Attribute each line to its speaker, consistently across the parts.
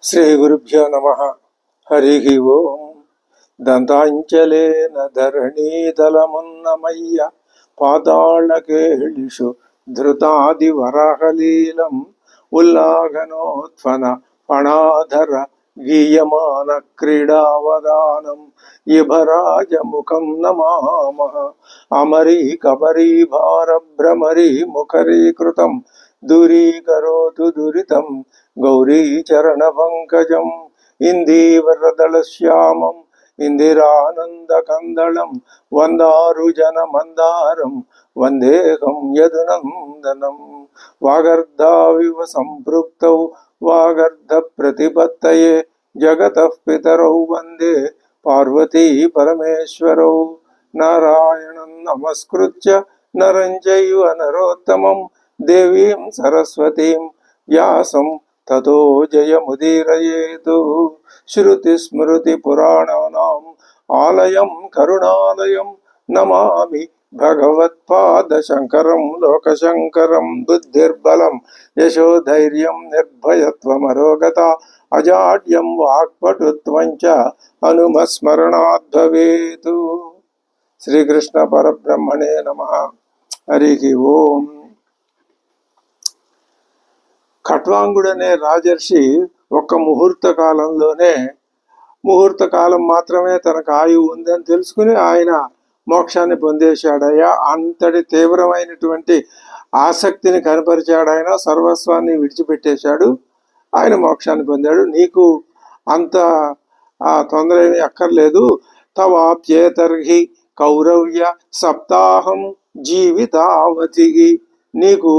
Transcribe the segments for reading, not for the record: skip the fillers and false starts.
Speaker 1: శ్రీ గురుభ్యో నమ. హరి ఓం. దంతాంచలేన ధరణీతలమున్నమయ్య పాతాళకేళిషు ధృతాది వరాహలీలం ఉల్లాఘనోత్ఫన ఫణాధర గీయమాన క్రీడావదానం ఇభరాజముఖం నమామః. అమరీకబరీ భారభ్రమరీ ముఖరీకృతం దూరీకరోతు దురితం గౌరీచరణ పంకజం ఇందీవరదళశ్యామం ఇందిరానందకందళం వందారు జన మందారం వందేహం యదునందనం. వాగర్ధావివ సంపృక్తౌ వాగర్ధ ప్రతిపత్తయే జగతః పితరౌ వందే పార్వతీ పరమేశ్వరౌ. నారాయణం నమస్కృత్య నరం చైవ నరోత్తమం దేవీం సరస్వతీం వ్యాసం తతో జయముదీరయేతు. శ్రుతిస్మృతిపురాణానాం ఆలయం కరుణాలయం నమామి భగవత్పాదశంకరం లోకశంకరం. బుద్ధిర్బలం యశోధైర్యం నిర్భయత్వమరోగత అజాడ్యం వాక్పటుత్వం చ హనుమస్మరణాద్ భవేతు. శ్రీకృష్ణ పరబ్రహ్మణే నమః. హరి ఓం. ఖట్వాంగుడనే రాజర్షి ఒక్క ముహూర్త కాలం మాత్రమే తనకు ఆయువు ఉందని తెలుసుకుని ఆయన మోక్షాన్ని పొందేశాడయ్యా. అంతటి తీవ్రమైనటువంటి ఆసక్తిని కనపరిచాడు ఆయన. సర్వస్వాన్ని విడిచిపెట్టేశాడు, ఆయన మోక్షాన్ని పొందాడు. నీకు అంత తొందర ఏమీ అక్కర్లేదు. తవాప్యేతర్హి కౌరవ్య సప్తాహం జీవితావధి. నీకు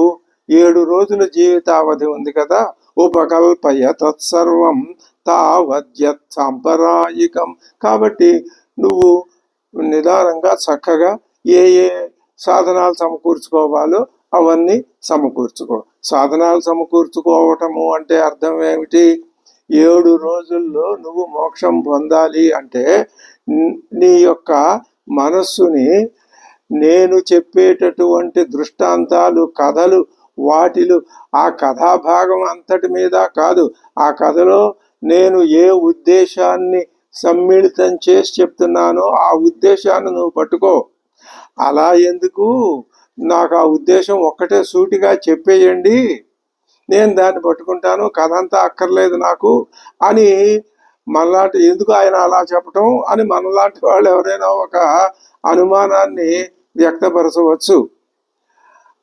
Speaker 1: 7 రోజుల జీవితావధి ఉంది కదా. ఉపకల్పయ తత్సర్వం తావద్యత్ సాంపరాయికం. కాబట్టి నువ్వు నిదానంగా చక్కగా ఏ సాధనాలు సమకూర్చుకోవాలో అవన్నీ సమకూర్చుకో. సాధనాలు సమకూర్చుకోవటము అంటే అర్థం ఏమిటి? 7 రోజుల్లో నువ్వు మోక్షం పొందాలి అంటే నీ యొక్క మనస్సుని నేను చెప్పేటటువంటి దృష్టాంతాలు, కథలు, వాటిలు ఆ కథాభాగం అంతటి మీద కాదు. ఆ కథలో నేను ఏ ఉద్దేశాన్ని సమ్మిళితం చేసి చెప్తున్నానో ఆ ఉద్దేశాన్ని నువ్వు పట్టుకో. అలా ఎందుకు, నాకు ఆ ఉద్దేశం ఒక్కటే సూటిగా చెప్పేయండి, నేను దాన్ని పట్టుకుంటాను, కథ అంతా అక్కర్లేదు నాకు అని మనలాంటి, ఎందుకు ఆయన అలా చెప్పటం అని మనలాంటి వాళ్ళు ఎవరైనా ఒక అనుమానాన్ని వ్యక్తపరచవచ్చు.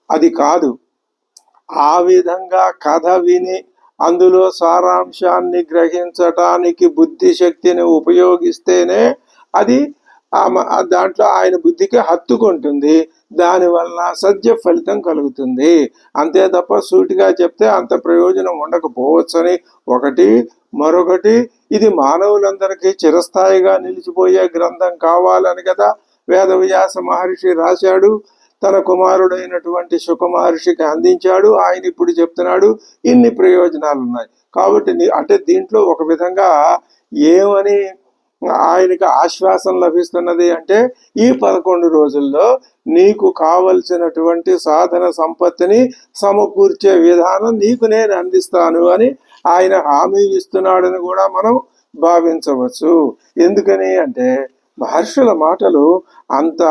Speaker 1: అది కాదు. ఆ విధంగా కథ విని అందులో సారాంశాన్ని గ్రహించటానికి బుద్ధి శక్తిని ఉపయోగిస్తేనే అది దాంట్లో ఆయన బుద్ధికి హత్తుకుంటుంది. దానివల్ల సత్య ఫలితం కలుగుతుంది. అంతే తప్ప సూటిగా చెప్తే అంత ప్రయోజనం ఉండకపోవచ్చని ఒకటి. మరొకటి, ఇది మానవులందరికీ చిరస్థాయిగా నిలిచిపోయే గ్రంథం కావాలని కదా వేదవ్యాస మహర్షి రాశాడు. తన కుమారుడైనటువంటి శుక మహర్షికి అందించాడు. ఆయన ఇప్పుడు చెప్తున్నాడు ఇన్ని ప్రయోజనాలు ఉన్నాయి. కాబట్టి అంటే దీంట్లో ఒక విధంగా ఏమని ఆయనకి ఆశ్వాసం లభిస్తున్నది అంటే, ఈ 11 రోజుల్లో నీకు కావలసినటువంటి సాధన సంపత్తిని సమకూర్చే విధానం నీకు నేను అందిస్తాను అని ఆయన హామీ ఇస్తున్నాడని కూడా మనం భావించవచ్చు. ఎందుకని అంటే మహర్షుల మాటలు అంత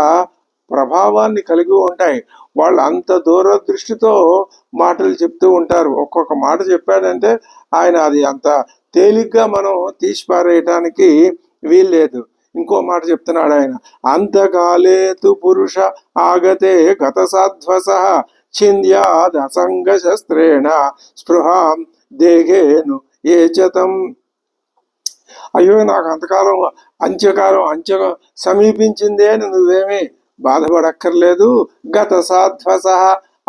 Speaker 1: ప్రభావాన్ని కలిగి ఉంటాయి. వాళ్ళు అంత దూరదృష్టితో మాటలు చెప్తూ ఉంటారు. ఒక్కొక్క మాట చెప్పాడంటే ఆయన అది అంత తేలిగ్గా మనం తీసిపారేయటానికి వీల్లేదు. ఇంకో మాట చెప్తున్నాడు ఆయన, అంతకాలేతు పురుష ఆగతే గత సాధ్వస ఛింద్యాద్ అసంగ శస్త్రేణ స్పృహాం దేహేను ఏచతం. అయ్యో, నాకు అంతకాలం అంత్య సమీపించిందే అని నువ్వేమీ బాధపడక్కర్లేదు. గత సాధ్వస,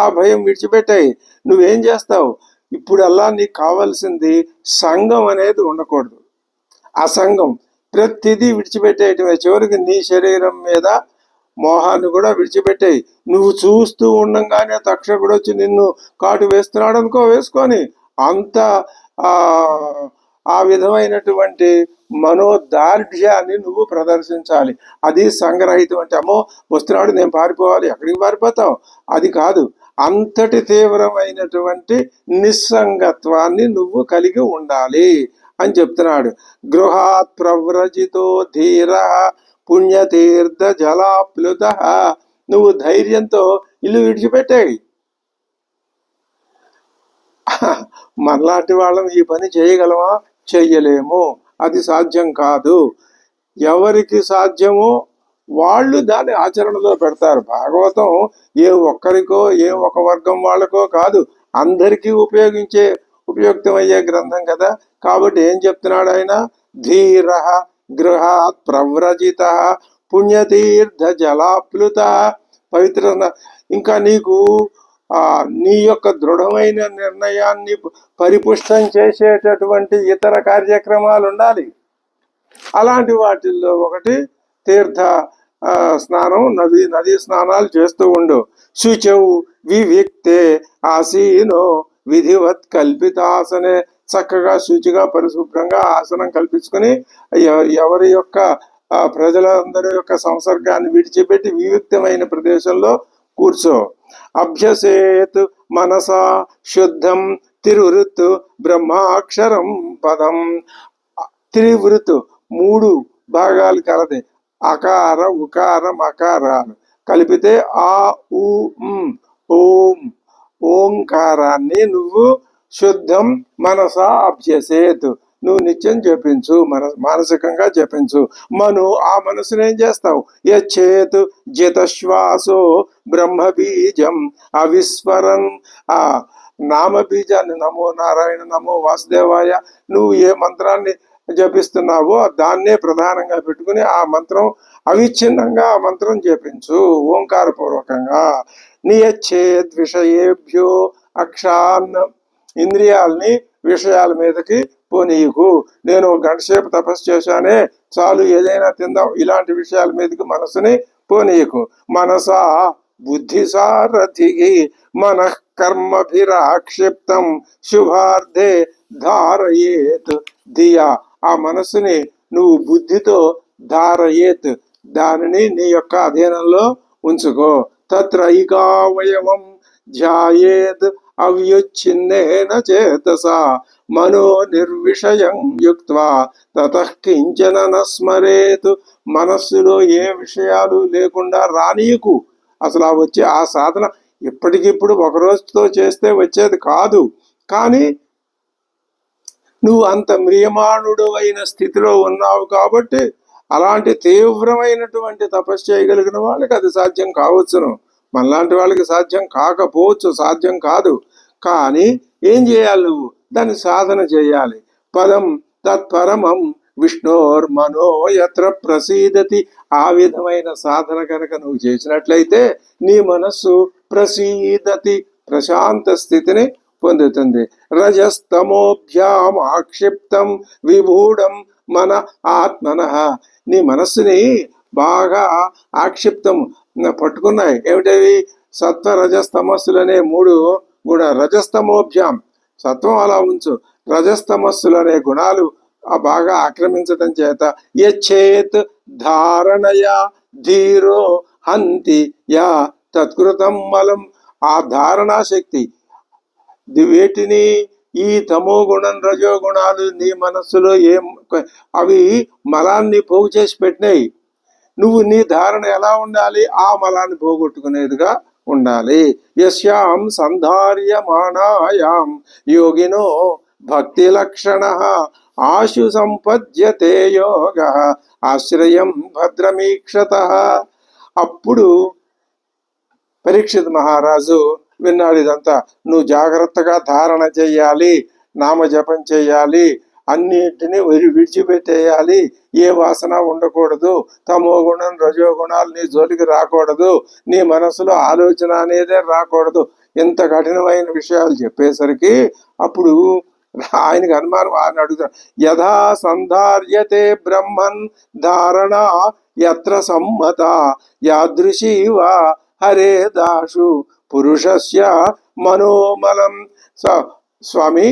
Speaker 1: ఆ భయం విడిచిపెట్టాయి. నువ్వేం చేస్తావు? ఇప్పుడల్లా నీకు కావాల్సింది సంఘం అనేది ఉండకూడదు. అసంగం ప్రతిదీ విడిచిపెట్టేయటమే. చివరికి నీ శరీరం మీద మోహాన్ని కూడా విడిచిపెట్టాయి. నువ్వు చూస్తూ ఉండంగానే తక్షకుడు వచ్చి నిన్ను కాటు వేస్తున్నాడు అనుకో, వేసుకొని అంత ఆ విధమైనటువంటి మనోదార్ఢ్యాన్ని నువ్వు ప్రదర్శించాలి. అది సంగ్రహితం అంటే, అమ్మో వస్తున్నాడు నేను పారిపోవాలి, ఎక్కడికి పారిపోతావు, అది కాదు. అంతటి తీవ్రమైనటువంటి నిస్సంగత్వాన్ని నువ్వు కలిగి ఉండాలి అని చెప్తున్నాడు. గృహాత్ ప్రవ్రజితో ధీర పుణ్యతీర్థ జలాప్లుత. నువ్వు ధైర్యంతో ఇల్లు విడిచిపెట్టాయి. మనలాంటి వాళ్ళం ఈ పని చేయగలమా? చెయ్యలేము. అది సాధ్యం కాదు. ఎవరికి సాధ్యమో వాళ్ళు దాన్ని ఆచరణలో పెడతారు. భాగవతం ఏ ఒక్కరికో ఏ ఒక వర్గం వాళ్ళకో కాదు, అందరికీ ఉపయుక్తమయ్యే గ్రంథం కదా. కాబట్టి ఏం చెప్తున్నాడు ఆయన? ధీర గృహాత్ ప్రవ్రజిత పుణ్యతీర్థ జలాప్లుత. పవిత్ర. ఇంకా నీకు నీ యొక్క దృఢమైన నిర్ణయాన్ని పరిపుష్టం చేసేటటువంటి ఇతర కార్యక్రమాలు ఉండాలి. అలాంటి వాటిల్లో ఒకటి తీర్థ స్నానం, నదీ స్నానాలు చేస్తూ ఉండు. శుచౌ వివిక్తే ఆసీనో విధివత్ కల్పితాసనే. చక్కగా శుచిగా పరిశుభ్రంగా ఆసనం కల్పించుకొని ఎవరి యొక్క ప్రజలందరి యొక్క సంసర్గాన్ని విడిచిపెట్టి వివిక్తమైన ప్రదేశంలో కూర్చో. అభ్యసేత్ మనసా శుద్ధం తిరువృత్ బ్రహ్మాక్షరం పదం. త్రివృత్ 3 భాగాలు కలది. అకార ఉకార మకారాలు కలిపితే ఆ ఉ ఓం. ఓంకారాన్ని నువ్వు శుద్ధం మనసా అభ్యసేత్, నువ్వు నిత్యం జపించు, మానసికంగా జపించు. ఆ మనసును ఏం చేస్తావు? యచ్చేత్ జితశ్వాసో బ్రహ్మబీజం అవిస్మరన్. ఆ నామబీజాన్ని, నమో నారాయణ నమో వాసుదేవాయ, నువ్వు ఏ మంత్రాన్ని జపిస్తున్నావో దాన్నే ప్రధానంగా పెట్టుకుని ఆ మంత్రం అవిచ్ఛిన్నంగా ఆ మంత్రం జపించు ఓంకారపూర్వకంగా. నియచ్చేద్ విషయేభ్యో అక్షాన్. ఇంద్రియాలని విషయాల మీదకి పోనీయకు. నేను గంట సేపు తపస్సు చేశానే చాలు, ఏదైనా తిందాం, ఇలాంటి విషయాల మీదకి మనసుని పోనీయకు. మనసా బుద్ధి సారథి మనః కర్మభిరాక్షిప్తం శుభార్థే ధారయేత్ ధియా. ఆ మనసుని నువ్వు బుద్ధితో ధారయేత్, దానిని నీ యొక్క అధీనంలో ఉంచుకో. తత్రైకావయవం ధ్యాయేద్ అవ్యుచ్ఛిన్నేన చేతసా మనో నిర్విషయం యుక్త్వా తతః కించన నస్మరేత్. మనస్సులో ఏ విషయాలు లేకుండా రానీయకు. అసలు వచ్చే ఆ సాధన ఇప్పటికిప్పుడు ఒక రోజుతో చేస్తే వచ్చేది కాదు. కానీ నువ్వు అంత మ్రియమాణుడు అయిన స్థితిలో ఉన్నావు కాబట్టి అలాంటి తీవ్రమైనటువంటి తపస్సు చేయగలిగిన వాళ్ళకి అది సాధ్యం కావచ్చును. మనలాంటి వాళ్ళకి సాధ్యం కాకపోవచ్చు, సాధ్యం కాదు. కానీ ఏం చేయాలి? నువ్వు దాన్ని సాధన చేయాలి. పదం తత్పరమం విష్ణోర్మనో యత్ర ప్రసీదతి. ఆ విధమైన సాధన కనుక నువ్వు చేసినట్లయితే నీ మనస్సు ప్రసీదతి, ప్రశాంత స్థితిని పొందుతుంది. రజస్తమోభ్యాం ఆక్షిప్తం విభూఢం మన ఆత్మన. నీ మనస్సుని బాగా ఆక్షిప్తం పట్టుకున్నాయి. ఏమిటవి? సత్వ రజస్తమస్సులనే 3 కూడా. రజస్తమోభ్యాం, సత్వం అలా ఉంచు, రజస్తమస్సులనే గుణాలు బాగా ఆక్రమించటం చేత యచ్చేత్ ధారణయా ధీరో హంతి యా తత్కృతం మలం. ఆ ధారణా శక్తి వేటిని? ఈ తమో గుణం రజో గుణాలు నీ మనస్సులో అవి మలాన్ని పోగు చేసి పెట్టినాయి. నువ్వు నీ ధారణ ఎలా ఉండాలి? ఆ మలాన్ని పోగొట్టుకునేదిగా ఉండాలి. యస్యాం సంధార్యమాణాయాం యోగినో భక్తి లక్షణ ఆశు సంపద్యతే యోగ ఆశ్రయం భద్రమీక్షత. అప్పుడు పరీక్షిత్ మహారాజు విన్నాడు ఇదంతా. నువ్వు జాగ్రత్తగా ధారణ చెయ్యాలి, నామజపం చెయ్యాలి, అన్నిటినీ విడిచిపెట్టేయాలి, ఏ వాసన ఉండకూడదు, తమో గుణం రజో గుణాలు నీ జోలికి రాకూడదు, నీ మనసులో ఆలోచన అనేదే రాకూడదు. ఇంత కఠినమైన విషయాలు చెప్పేసరికి అప్పుడు ఆయనకి అనుమానం. ఆయన అడుగుతాడు, యథా సంధార్యతే బ్రహ్మన్ ధారణ యత్ర సమ్మత యాదృశీవ హరే దాషు పురుషస్య మనోమలం. స్వామి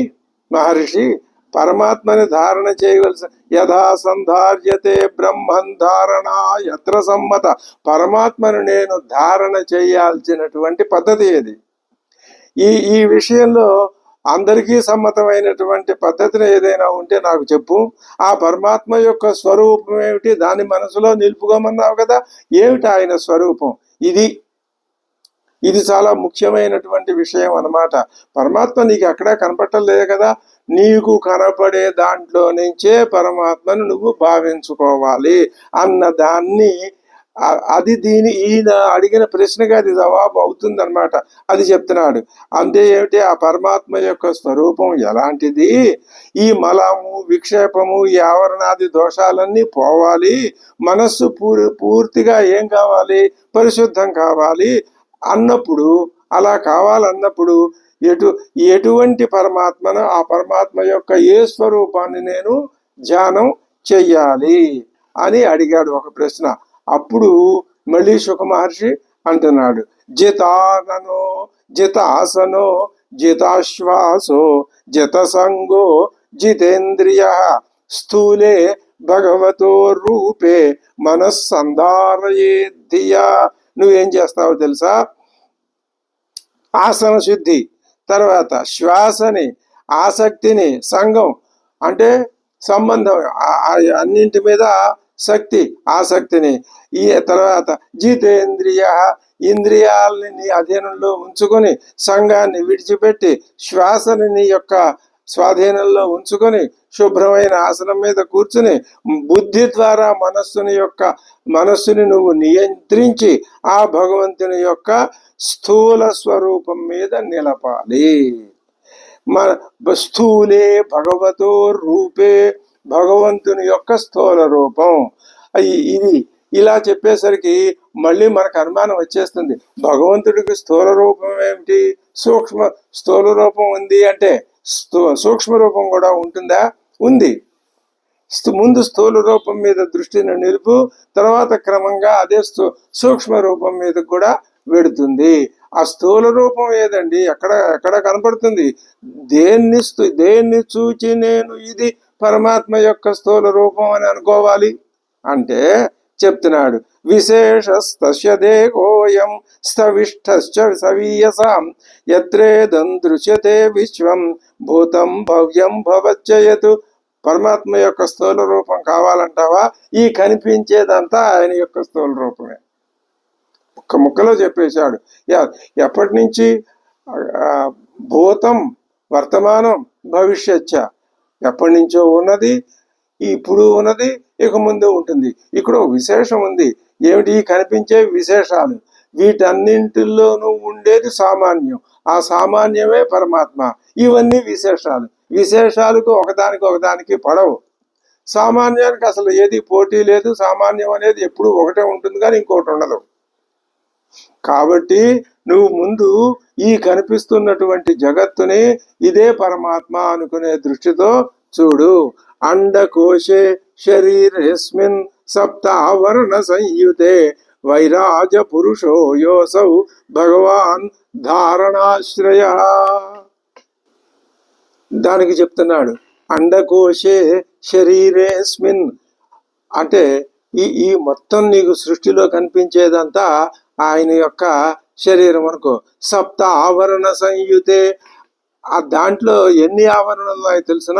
Speaker 1: మహర్షి, పరమాత్మని ధారణ చేయవలసి యథా సంధార్యతే బ్రహ్మన్ ధారణ యత్ర సమ్మత. పరమాత్మను నేను ధారణ చేయాల్సినటువంటి పద్ధతి ఏది? ఈ విషయంలో అందరికీ సమ్మతమైనటువంటి పద్ధతిని ఏదైనా ఉంటే నాకు చెప్పు. ఆ పరమాత్మ యొక్క స్వరూపం ఏమిటి, దాన్ని మనసులో నిలుపుకోమన్నావు కదా, ఏమిటి ఆయన స్వరూపం? ఇది చాలా ముఖ్యమైనటువంటి విషయం అన్నమాట. పరమాత్మ నీకు ఎక్కడా కనపట్టలేదు కదా, నీకు కనపడే దాంట్లో నుంచే పరమాత్మను నువ్వు భావించుకోవాలి అన్న దాన్ని, అది ఈయన అడిగిన ప్రశ్నగా అది జవాబు అవుతుందన్నమాట. అది చెప్తున్నాడు. అంటే ఏమిటి, ఆ పరమాత్మ యొక్క స్వరూపం ఎలాంటిది, ఈ మలము విక్షేపము ఈ ఆవరణాది దోషాలన్నీ పోవాలి, మనస్సు పూర్తిగా ఏం కావాలి, పరిశుద్ధం కావాలి అన్నప్పుడు, అలా కావాలన్నప్పుడు ఎటువంటి పరమాత్మను, ఆ పరమాత్మ యొక్క ఏ స్వరూపాన్ని నేను ధ్యానం చెయ్యాలి అని అడిగాడు ఒక ప్రశ్న. అప్పుడు మళ్ళీ శుక మహర్షి అంటున్నాడు, జితాననో జితాసనో జితాశ్వాసో జితసంగో జితేంద్రియ స్థూలే భగవతో రూపే మనస్సంధారయేద్ధియా. నువ్వేం చేస్తావో తెలుసా, ఆసన శుద్ధి, తర్వాత శ్వాసని, ఆసక్తిని, సంఘం అంటే సంబంధం, అన్నింటి మీద శక్తి ఆసక్తిని, ఈ తర్వాత జితేంద్రియ ఇంద్రియాలని నీ అధీనంలో ఉంచుకొని సంఘాన్ని విడిచిపెట్టి శ్వాసని నీ యొక్క స్వాధీనంలో ఉంచుకొని శుభ్రమైన ఆసనం మీద కూర్చుని బుద్ధి ద్వారా మనస్సుని నువ్వు నియంత్రించి ఆ భగవంతుని యొక్క స్థూల స్వరూపం మీద నిలపాలి. స్థూలే భగవతో రూపే, భగవంతుని యొక్క స్థూల రూపం. ఇది ఇలా చెప్పేసరికి మళ్ళీ మనకు అనుమానం వచ్చేస్తుంది, భగవంతుడికి స్థూల రూపం ఏమిటి, స్థూల రూపం ఉంది అంటే సూక్ష్మ రూపం కూడా ఉంటుందా? ఉంది. ముందు స్థూల రూపం మీద దృష్టిని నిలుపు, తర్వాత క్రమంగా అదే సూక్ష్మ రూపం మీద కూడా వెడుతుంది. ఆ స్థూల రూపం ఏదండి, ఎక్కడ కనపడుతుంది? దేన్ని చూచి నేను ఇది పరమాత్మ యొక్క స్థూల రూపం అని అనుకోవాలి అంటే చెప్తున్నాడు, విశేషస్తస్య దేహోయం స్థవిష్ఠశ్చ సవీయసాం యత్రేదం దృశ్యతే విశ్వం భూతం భవ్యం భవచ్చయతు. పరమాత్మ యొక్క స్థూల రూపం కావాలంటావా? ఈ కనిపించేదంతా ఆయన యొక్క స్థూల రూపమే. ఒక్క ముక్కలో చెప్పేశాడు. ఎప్పటి నుంచి? భూతం, వర్తమానం, భవిష్యచ్చ. ఎప్పటి నుంచో ఉన్నది, ఇప్పుడు ఉన్నది, ఇక ముందు ఉంటుంది. ఇక్కడ విశేషం ఉంది. ఏమిటి? కనిపించే విశేషాలు. వీటన్నింటిలోనూ ఉండేది సామాన్యం. ఆ సామాన్యమే పరమాత్మ. ఇవన్నీ విశేషాలు. విశేషాలకు ఒకదానికి పడవు. సామాన్యానికి అసలు ఏది పోటీ లేదు. సామాన్యం అనేది ఎప్పుడు ఒకటే ఉంటుంది కానీ ఇంకోటి ఉండదు. కాబట్టి నువ్వు ముందు ఈ కనిపిస్తున్నటువంటి జగత్తుని ఇదే పరమాత్మ అనుకునే దృష్టితో చూడు. అండకోశే శరీరేస్మిన్ సప్తావరణ సంయుతే వైరాజ పురుషో యోసౌ భగవాన్ ధారణాశ్రయ. దానికి చెప్తున్నాడు, అండకోశే శరీరేస్మిన్ అంటే ఈ మొత్తం నీకు సృష్టిలో కనిపించేదంతా ఆయన యొక్క శరీరం అనుకో. సప్త ఆవరణ సంయుతే, ఆ దాంట్లో ఎన్ని ఆవరణలు ఉన్నాయో తెలిసిన?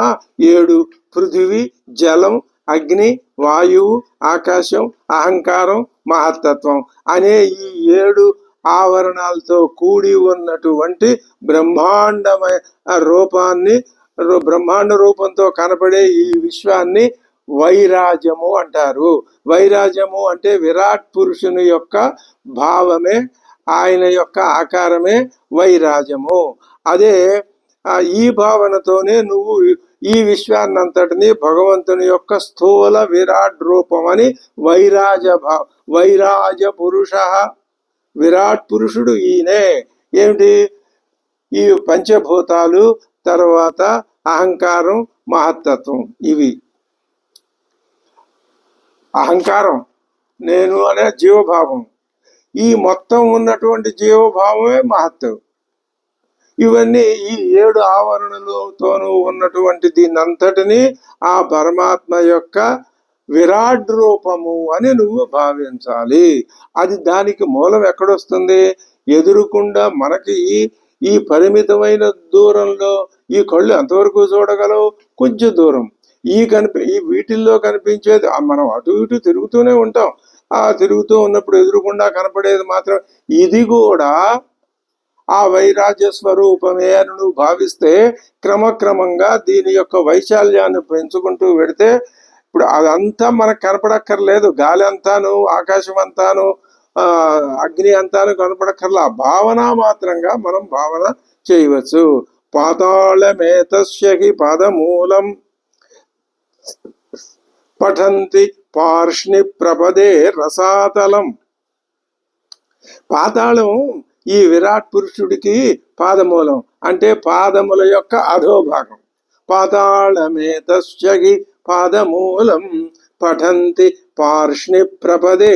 Speaker 1: 7. పృథివీ, జలం, అగ్ని, వాయువు, ఆకాశం, అహంకారం, మహత్తత్వం అనే ఈ 7 ఆవరణాలతో కూడి ఉన్నటువంటి బ్రహ్మాండ రూపంతో కనపడే ఈ విశ్వాన్ని వైరాజము అంటారు. వైరాజము అంటే విరాట్ పురుషుని యొక్క భావమే, ఆయన యొక్క ఆకారమే వైరాజము. అదే ఈ భావనతోనే నువ్వు ఈ విశ్వాన్నంతటిని భగవంతుని యొక్క స్థూల విరాట్ రూపం అని వైరాజ పురుష, విరాట్ పురుషుడు ఈయనే. ఏమిటి? ఈ పంచభూతాలు, తర్వాత అహంకారం, మహత్తత్వం. ఇవి అహంకారం, నేను అనే జీవభావం. ఈ మొత్తం ఉన్నటువంటి జీవభావమే మహత్వం. ఇవన్నీ ఈ 7 ఆవరణలతోనూ ఉన్నటువంటి దీన్నంతటినీ ఆ పరమాత్మ యొక్క విరాట్ రూపము అని నువ్వు భావించాలి. అది దానికి మూలం ఎక్కడొస్తుంది? ఎదురుకుండా మనకి ఈ పరిమితమైన దూరంలో ఈ కళ్ళు ఎంతవరకు చూడగలవు? కొంచెం దూరం. ఈ వీటిల్లో కనిపించేది మనం అటు ఇటు తిరుగుతూనే ఉంటాం. ఆ తిరుగుతూ ఉన్నప్పుడు ఎదురుకుండా కనపడేది మాత్రం ఇది కూడా ఆ వైరాజ్య స్వరూపమే అని నువ్వు భావిస్తే క్రమక్రమంగా దీని యొక్క వైశాల్యాన్ని పెంచుకుంటూ వెడితే ఇప్పుడు అదంతా మనకు కనపడక్కర్లేదు. గాలి అంతాను, ఆకాశం అంతాను, అగ్ని అంతాను కనపడక్కర్లా. భావన మాత్రంగా మనం భావన చేయవచ్చు. పాతాళమేతస్య హి పాదమూలం పఠంతి పార్ష్ణి ప్రపదే రసాతలం. పాతాళం ఈ విరాట్ పురుషుడికి పాదమూలం, అంటే పాదముల యొక్క అధోభాగం. పాతాళమేతస్య హి పాదమూలం పఠంతి పార్ష్ణి ప్రపదే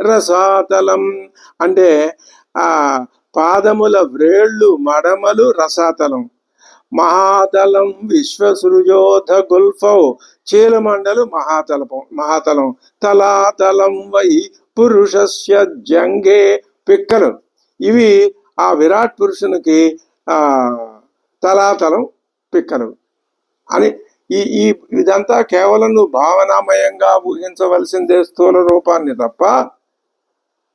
Speaker 1: రసాతలం. అంటే ఆ పాదముల వ్రేళ్ళు మడమలు రసాతలం. మహాతలం విశ్వసృజోధ గుల్ఫౌ, చీలమండలు మహాతలం. తలాతలం వై పురుషస్య జంగే, పిక్కలు. ఇవి ఆ విరాట్ పురుషునికి తలాతలం, పిక్కలు అని. ఇదంతా కేవలం నువ్వు భావనామయంగా ఊహించవలసిందే స్థూల రూపాన్ని తప్ప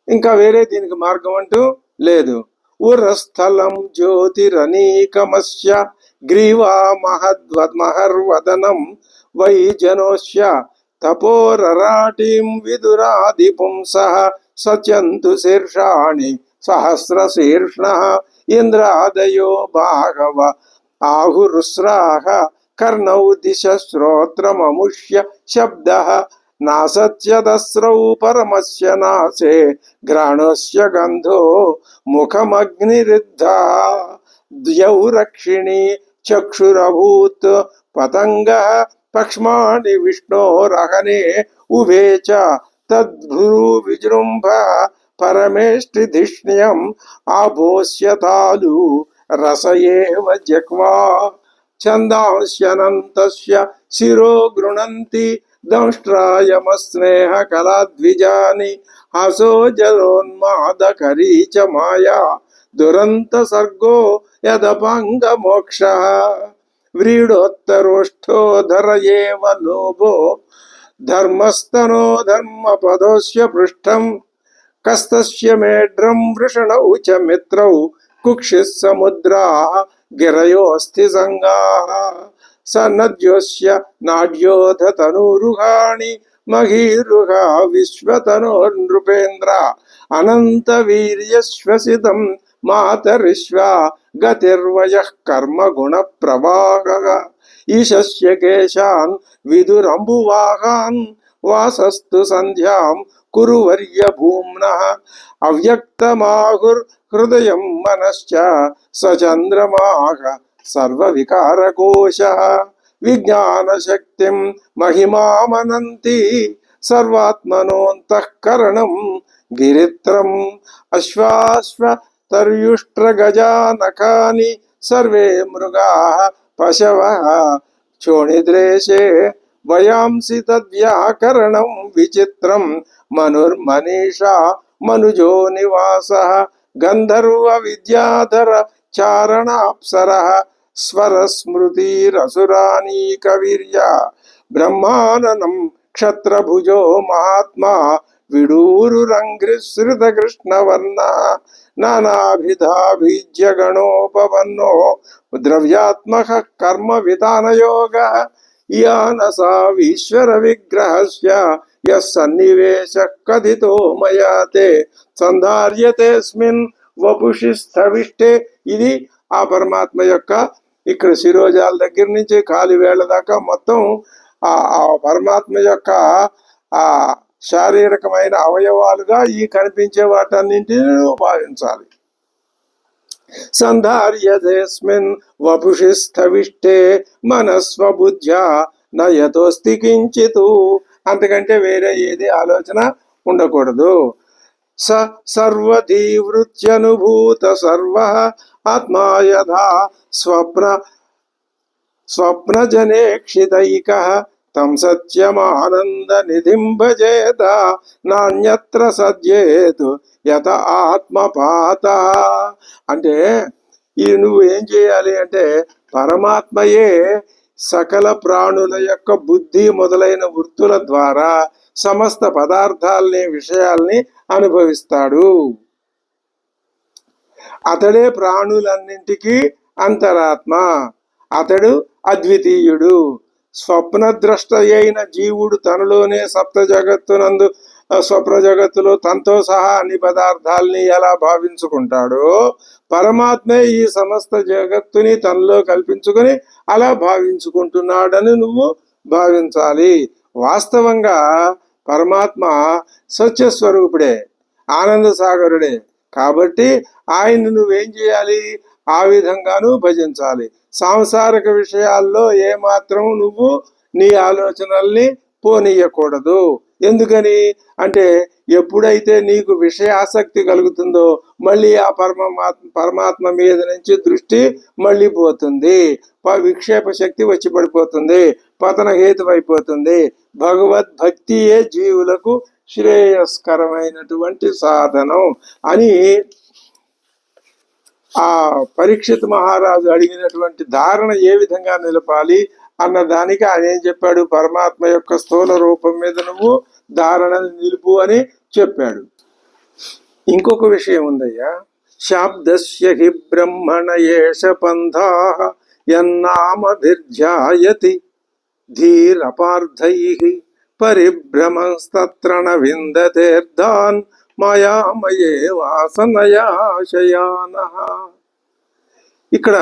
Speaker 1: ఇంకా వేరే దీనికి మార్గం అంటూ లేదు. ఉరస్థలం జ్యోతిరనీకమస్య గ్రీవా మహర్వదనం వై జనోస్య తపోరరాటిం విదురాది పుంసః సచంతు శీర్షాణి సహస్రశీర్ష్ణ ఇంద్రాదయో భాగవ ఆహురుస్రాహ కర్ణౌ దిశ శ్రోత్రమముష్య శబ్దః నాసత్యదస్రౌ పరమస్య నాసే ఘ్రాణస్య గంధో ముఖమగ్నిరుద్ధ ద్యౌ రక్షిణి చక్షురభూత్ పతంగః పక్ష్మాణి విష్ణోరహనే ఉభే చ తద్భ్రూ విజృంభ పరమేష్టిధిష్ణ్యం ఆభోస్యతాలు రస ఏవ జగ్మా ఛందాంస్యనంతస్య శిరో గృణంతి దంష్ట్రాయమస్నేహ కళాద్విజాని హసో జలోన్మాదకరీ చ మాయా దురంత సర్గో యదపాంగ మోక్ష వ్రీడోత్తరోష్ఠోధర ఏవ లోభో ధర్మస్తనో ధర్మపదోస్య పృష్ఠం కస్తస్య మేఢ్రం వృషణౌ చ మిత్రౌ కుక్షిః సముద్రా గిరయోస్తి సంగాః స నద్యోస్య నాడ్యోధ తనూరుహాణి మహీరుహా విశ్వతనోర్నృపేంద్ర అనంత వీర్యశ్వసితం మాతరిశ్వ గతిర్వయః కర్మ గుణ ప్రవాహః ఈశస్య కేశాన్ విదురంబువాహాన్ వాసస్తు సంధ్యాం కురు వర్య భూమ్నః అవ్యక్తమాహుర్ హృదయం మనశ్చ సచంద్రమాః సర్వ వికారకోశః విజ్ఞాన శక్తిం మహిమామనంతి సర్వాత్మనోంతఃకరణం గిరిత్రం అశ్వాశ్వ తర్యుష్ట్రగజానకాని సర్వే మృగాః పశవః క్షోణిద్రేషే వయాంసి తద్వ్యాకరణం విచిత్రం మనుర్మనీషా మనుజో నివాసః గంధర్వ విద్యాధర చారణాప్సరః స్వరస్మృతిరసురానీక వీర్య బ్రహ్మాననం క్షత్రభుజో మహాత్మా విడూరురంఘ్రిశ్రిత కృష్ణవర్ణ నానాభిధాభిజ్యగణోపవన్నో ద్రవ్యాత్మక కర్మ విధానయోగ యానసావీశ్వర విగ్రహస్య యస్ సన్నివేశ కథితో మయా తే సంధార్యతేస్మిన్ వపుషి స్థవిష్టే. ఇది ఆ పరమాత్మ యొక్క ఇక్కడ శిరోజాల దగ్గర నుంచి కాలి వేళ్ల దాకా మొత్తం ఆ పరమాత్మ యొక్క ఆ శారీరకమైన అవయవాలుగా ఈ కనిపించే వాటన్నింటినీ భావించాలి. సంధార్యతేస్మిన్ వపుషి స్థవిష్టే మనస్వబుద్ధ్యా నయతోస్తి కించితు. అంతకంటే వేరే ఏది ఆలోచన ఉండకూడదు. స సర్వధీవృత్యనుభూత సర్వ ఆత్మా యథా స్వప్నజనేక్షితైకః తం సత్యమానంద నిధిం భజేత నాణ్యత్ర సద్యేతు యత ఆత్మపాత. అంటే ఈ నువ్వు ఏం చేయాలి అంటే పరమాత్మయే సకల ప్రాణుల యొక్క బుద్ధి మొదలైన వృత్తుల ద్వారా సమస్త పదార్థాలని విషయాల్ని అనుభవిస్తాడు. అతడే ప్రాణులన్నింటికీ అంతరాత్మ. అతడు అద్వితీయుడు. స్వప్నద్రష్ట అయిన జీవుడు తనలోనే సప్త జగత్తునందు స్వప్న జగత్తులో తనతో సహా అన్ని పదార్థాలని ఎలా భావించుకుంటాడో పరమాత్మే ఈ సమస్త జగత్తుని తనలో కల్పించుకొని అలా భావించుకుంటున్నాడని నువ్వు భావించాలి. వాస్తవంగా పరమాత్మ సత్యస్వరూపుడే, ఆనంద సాగరుడే. కాబట్టి ఆయన్ని నువ్వేం చేయాలి? ఆ విధంగాను భజించాలి. సాంసారిక విషయాల్లో ఏమాత్రం నువ్వు నీ ఆలోచనల్ని పోనీయకూడదు. ఎందుకని అంటే ఎప్పుడైతే నీకు విషయాసక్తి కలుగుతుందో మళ్ళీ ఆ పరమాత్మ మీద నుంచి దృష్టి మళ్ళీ పోతుంది, విక్షేప శక్తి వచ్చి పడిపోతుంది, పతన హేతువైపోతుంది. భగవద్భక్తియే జీవులకు శ్రేయస్కరమైనటువంటి సాధనం అని ఆ పరీక్షిత్ మహారాజు అడిగినటువంటి ధారణ ఏ విధంగా నిలపాలి అన్న దానికి ఆయన ఏం చెప్పాడు? పరమాత్మ యొక్క స్థూల రూపం మీద నువ్వు ధారణను నిలుపు అని చెప్పాడు. ఇంకొక విషయం ఉందయ్యా. శాబ్దస్య హి బ్రహ్మణ ఏష పంథా యన్నామభిర్జాయతి ధీరపార్థైః పరిభ్రమస్తత్ర న విందతేర్ధాన్ మాయామయే వాసనయా శయానః. ఇక్కడ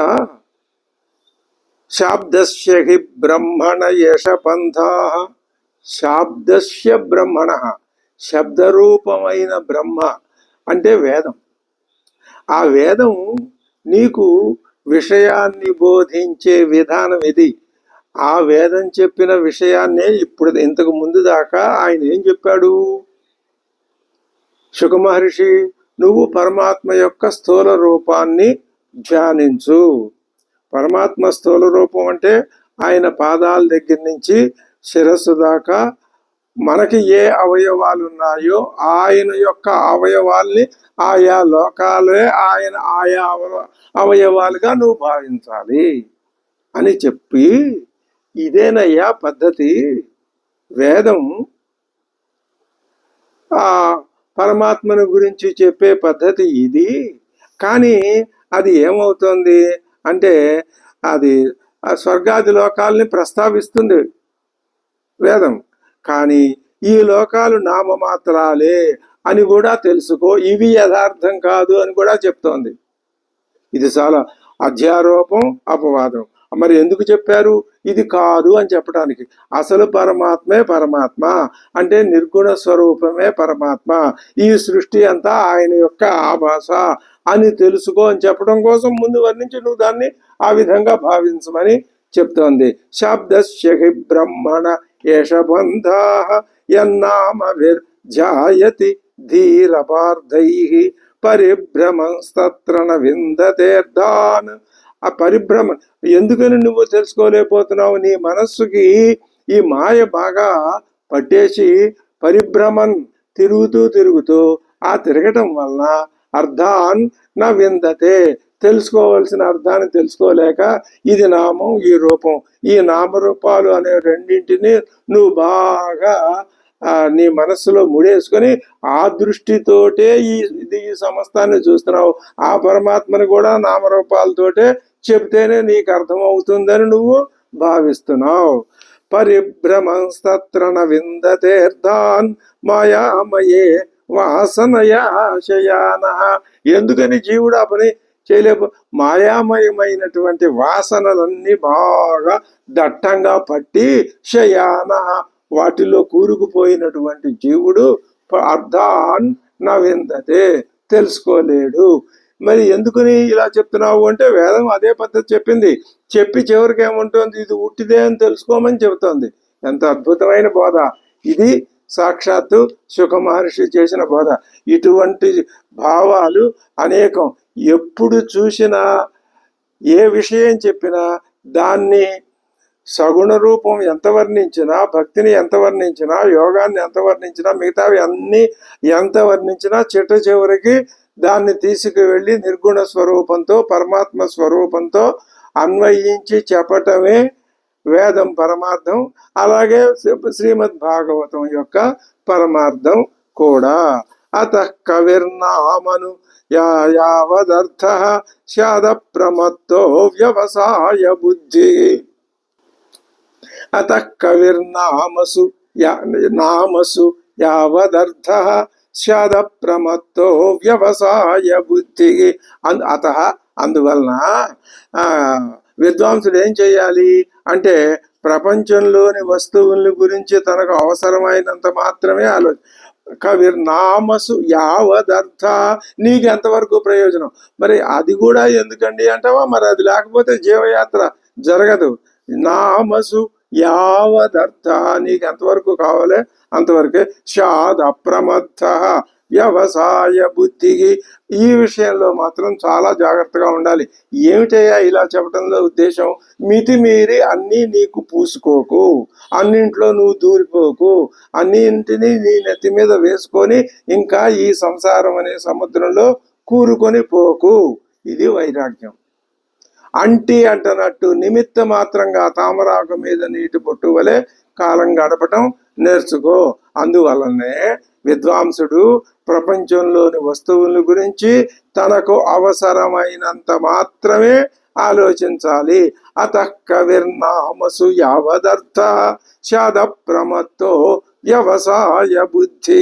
Speaker 1: శాబ్దస్య హి బ్రహ్మణ ఏష పంథాః. శాబ్దస్య బ్రహ్మణ, శబ్దరూపమైన బ్రహ్మ అంటే వేదం. ఆ వేదం నీకు విషయాన్ని బోధించే విధానం ఇది. ఆ వేదం చెప్పిన విషయాన్నే ఇప్పుడు ఇంతకు ముందు దాకా ఆయన ఏం చెప్పాడు? శుక మహర్షి, నువ్వు పరమాత్మ యొక్క స్థూల రూపాన్ని ధ్యానించు. పరమాత్మ స్థూల రూపం అంటే ఆయన పాదాల దగ్గర నుంచి శిరస్సు దాకా మనకి ఏ అవయవాలు ఉన్నాయో ఆయన యొక్క అవయవాల్ని ఆయా లోకాలే ఆయన ఆయా అవయవాలుగా నువ్వు భావించాలి అని చెప్పి, ఇదేనయ్యా పద్ధతి. వేదం ఆ పరమాత్మను గురించి చెప్పే పద్ధతి ఇది. కానీ అది ఏమవుతుంది అంటే అది స్వర్గాది లోకాలని ప్రస్తావిస్తుంది వేదం. కానీ ఈ లోకాలు నామమాత్రాలే అని కూడా తెలుసుకో, ఇవి యథార్థం కాదు అని కూడా చెప్తోంది. ఇది చాలా అధ్యారోపం, అపవాదం. మరి ఎందుకు చెప్పారు? ఇది కాదు అని చెప్పడానికి. అసలు పరమాత్మే పరమాత్మ అంటే నిర్గుణ స్వరూపమే పరమాత్మ. ఈ సృష్టి అంతా ఆయన యొక్క ఆభాస అని తెలుసుకో అని చెప్పడం కోసం ముందు వర్ణించి నువ్వు దాన్ని ఆ విధంగా భావించమని చెప్తోంది. శాబ్దస్య హి బ్రహ్మణ ఏష బంధాః యన్నామభిర్జాయతి ధీరపార్థైః పరిభ్రమస్తత్ర న విందతేర్ధాన్. ఆ పరిభ్రమ ఎందుకని నువ్వు తెలుసుకోలేకపోతున్నావు? నీ మనస్సుకి ఈ మాయ బాగా పట్టేసి పరిభ్రమన్ తిరుగుతూ ఆ తిరగటం వలన అర్థాన్ న విందతే, తెలుసుకోవలసిన అర్థాన్ని తెలుసుకోలేక ఇది నామం ఈ రూపం, ఈ నామరూపాలు అనే రెండింటిని నువ్వు బాగా నీ మనస్సులో ముడేసుకొని ఆ దృష్టితోటే ఈ సమస్తాన్ని చూస్తున్నావు. ఆ పరమాత్మని కూడా నామరూపాలతోటే చెబితేనే నీకు అర్థమవుతుందని నువ్వు భావిస్తున్నావు. పరిభ్రమస్తత్ర న విందతేర్ధాన్ మాయామయే వాసనయా శయానః. ఎందుకని జీవుడు ఆ పని చేయలేపు? మాయామయమైనటువంటి వాసనలన్నీ బాగా దట్టంగా పట్టి శయానః వాటిలో కూరుకుపోయినటువంటి జీవుడు అర్థాన్ న విందతే, తెలుసుకోలేడు. మరి ఎందుకని ఇలా చెప్తున్నావు అంటే వేదం అదే పద్ధతి చెప్పింది. చెప్పి చివరికి ఏముంటుంది? ఇది ఉట్టిదే అని తెలుసుకోమని చెబుతోంది. ఎంత అద్భుతమైన బోధ ఇది! సాక్షాత్తు శుక మహర్షి చేసిన బోధ. ఇటువంటి భావాలు అనేకం. ఎప్పుడు చూసినా ఏ విషయం చెప్పినా దాన్ని సగుణ రూపం ఎంత వర్ణించినా, భక్తిని ఎంత వర్ణించినా, యోగాన్ని ఎంత వర్ణించినా, మిగతావి అన్నీ ఎంత వర్ణించినా చిట్ట చివరికి దాన్ని తీసుకువెళ్ళి నిర్గుణ స్వరూపంతో పరమాత్మ స్వరూపంతో అన్వయించి చెప్పటమే వేదం పరమార్థం. అలాగే శ్రీమద్ భాగవతం యొక్క పరమార్థం కూడా. అత కవిర్నామను యావదర్థ స్యాద ప్రమత్తో వ్యవసాయ బుద్ధి. అత కవిర్నామసు నామసు యావదర్థ స్యాద ప్రమత్తో వ్యవసాయ బుద్ధి. అత అందువలన విద్వాంసుడు ఏం చేయాలి అంటే ప్రపంచంలోని వస్తువుల గురించి తనకు అవసరమైనంత మాత్రమే కవిర్నామసు యావదర్థ. నీకు ఎంతవరకు ప్రయోజనం, మరి అది కూడా ఎందుకండి అంటావా? మరి అది లేకపోతే జీవయాత్ర జరగదు. నామసు యావదర్థ, నీకు ఎంతవరకు కావాలి అంతవరకే. షాద్ అప్రమత్త వ్యవసాయ బుద్ధికి. ఈ విషయంలో మాత్రం చాలా జాగ్రత్తగా ఉండాలి. ఏమిటయ్యా ఇలా చెప్పడంలో ఉద్దేశం? మితిమీరి అన్నీ నీకు పూసుకోకు, అన్నింట్లో నువ్వు దూరిపోకు, అన్నింటినీ నీ నెత్తి మీద వేసుకొని ఇంకా ఈ సంసారం అనే సముద్రంలో కూరుకొని పోకు. ఇది వైరాగ్యం. అంటనట్టు నిమిత్త మాత్రంగా తామరాకు మీద నీటి బొట్టు వలె కాలం గడపటం నేర్చుకో. అందువలనే విద్వాంసుడు ప్రపంచంలోని వస్తువుల గురించి తనకు అవసరమైనంత మాత్రమే ఆలోచించాలి. అత కవిర్నామసు యావదర్థ స్యాద ప్రమత్తో వ్యవసాయ బుద్ధి.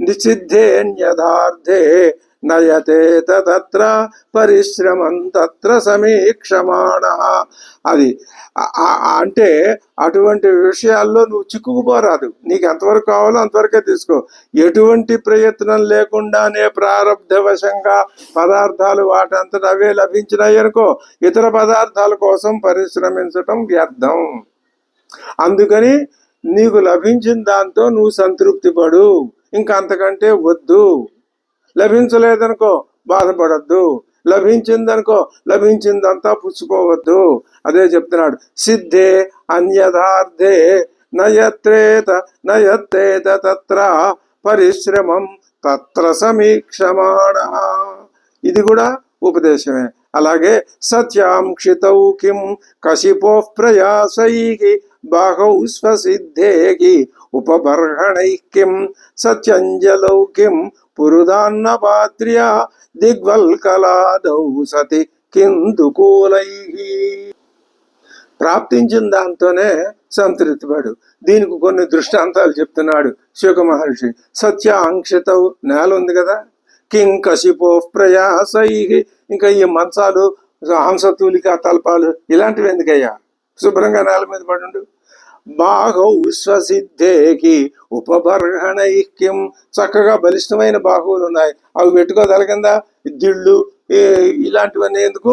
Speaker 1: నిషిద్ధేన్యథార్థే నయతే తత్ర పరిశ్రమం తత్ర సమీక్షమాణ. అది అంటే అటువంటి విషయాల్లో నువ్వు చిక్కుకుపోరాదు. నీకు ఎంతవరకు కావాలో అంతవరకే తీసుకో. ఎటువంటి ప్రయత్నం లేకుండానే ప్రారబ్ధవశంగా పదార్థాలు వాటంతట అవే లభించినాయి అనుకో, ఇతర పదార్థాల కోసం పరిశ్రమించటం వ్యర్థం. అందుకని నీకు లభించిన దాంతో నువ్వు సంతృప్తి పడు, ఇంకా అంతకంటే వద్దు. లభించలేదనుకో బాధపడద్దు, లభించిందనుకో లభించిందంతా పుచ్చుకోవద్దు. అదే చెప్తున్నాడు. సిద్ధే అన్యథార్థే నయత్రేత తత్ర పరిశ్రమం తత్ర సమీక్షమాణ. ఇది కూడా ఉపదేశమే. అలాగే సత్యాంక్షితౌ కిం కశిపో ప్రయాసైకి బాహౌ స్వసిద్ధేకి ఉపబర్హణై కిం సత్యంజలౌ కిం పురుదాన్నపాత్ర్య దిగ్వల్కలాదౌ సతి కిందుకూలై. ప్రాప్తించిన దాంతోనే సంతృప్తిపడు. దీనికి కొన్ని దృష్టాంతాలు చెప్తున్నాడు శుక మహర్షి. సత్యాంక్షితౌ, నేల ఉంది కదా, కిం కశిపో ప్రయాసై, ఇంకా ఈ మంచాలు హంసతూలిక తల్పాలు ఇలాంటివి ఎందుకయ్యా, శుభ్రంగా నేల మీద పడుండు. బాహౌ స్వసిద్ధేకి ఉపబర్హణైక్యం, చక్కగా బలిష్టమైన బాహువులు ఉన్నాయి, అవి పెట్టుకోగలిగిందా? దిళ్ళు ఇలాంటివన్నీ ఎందుకు?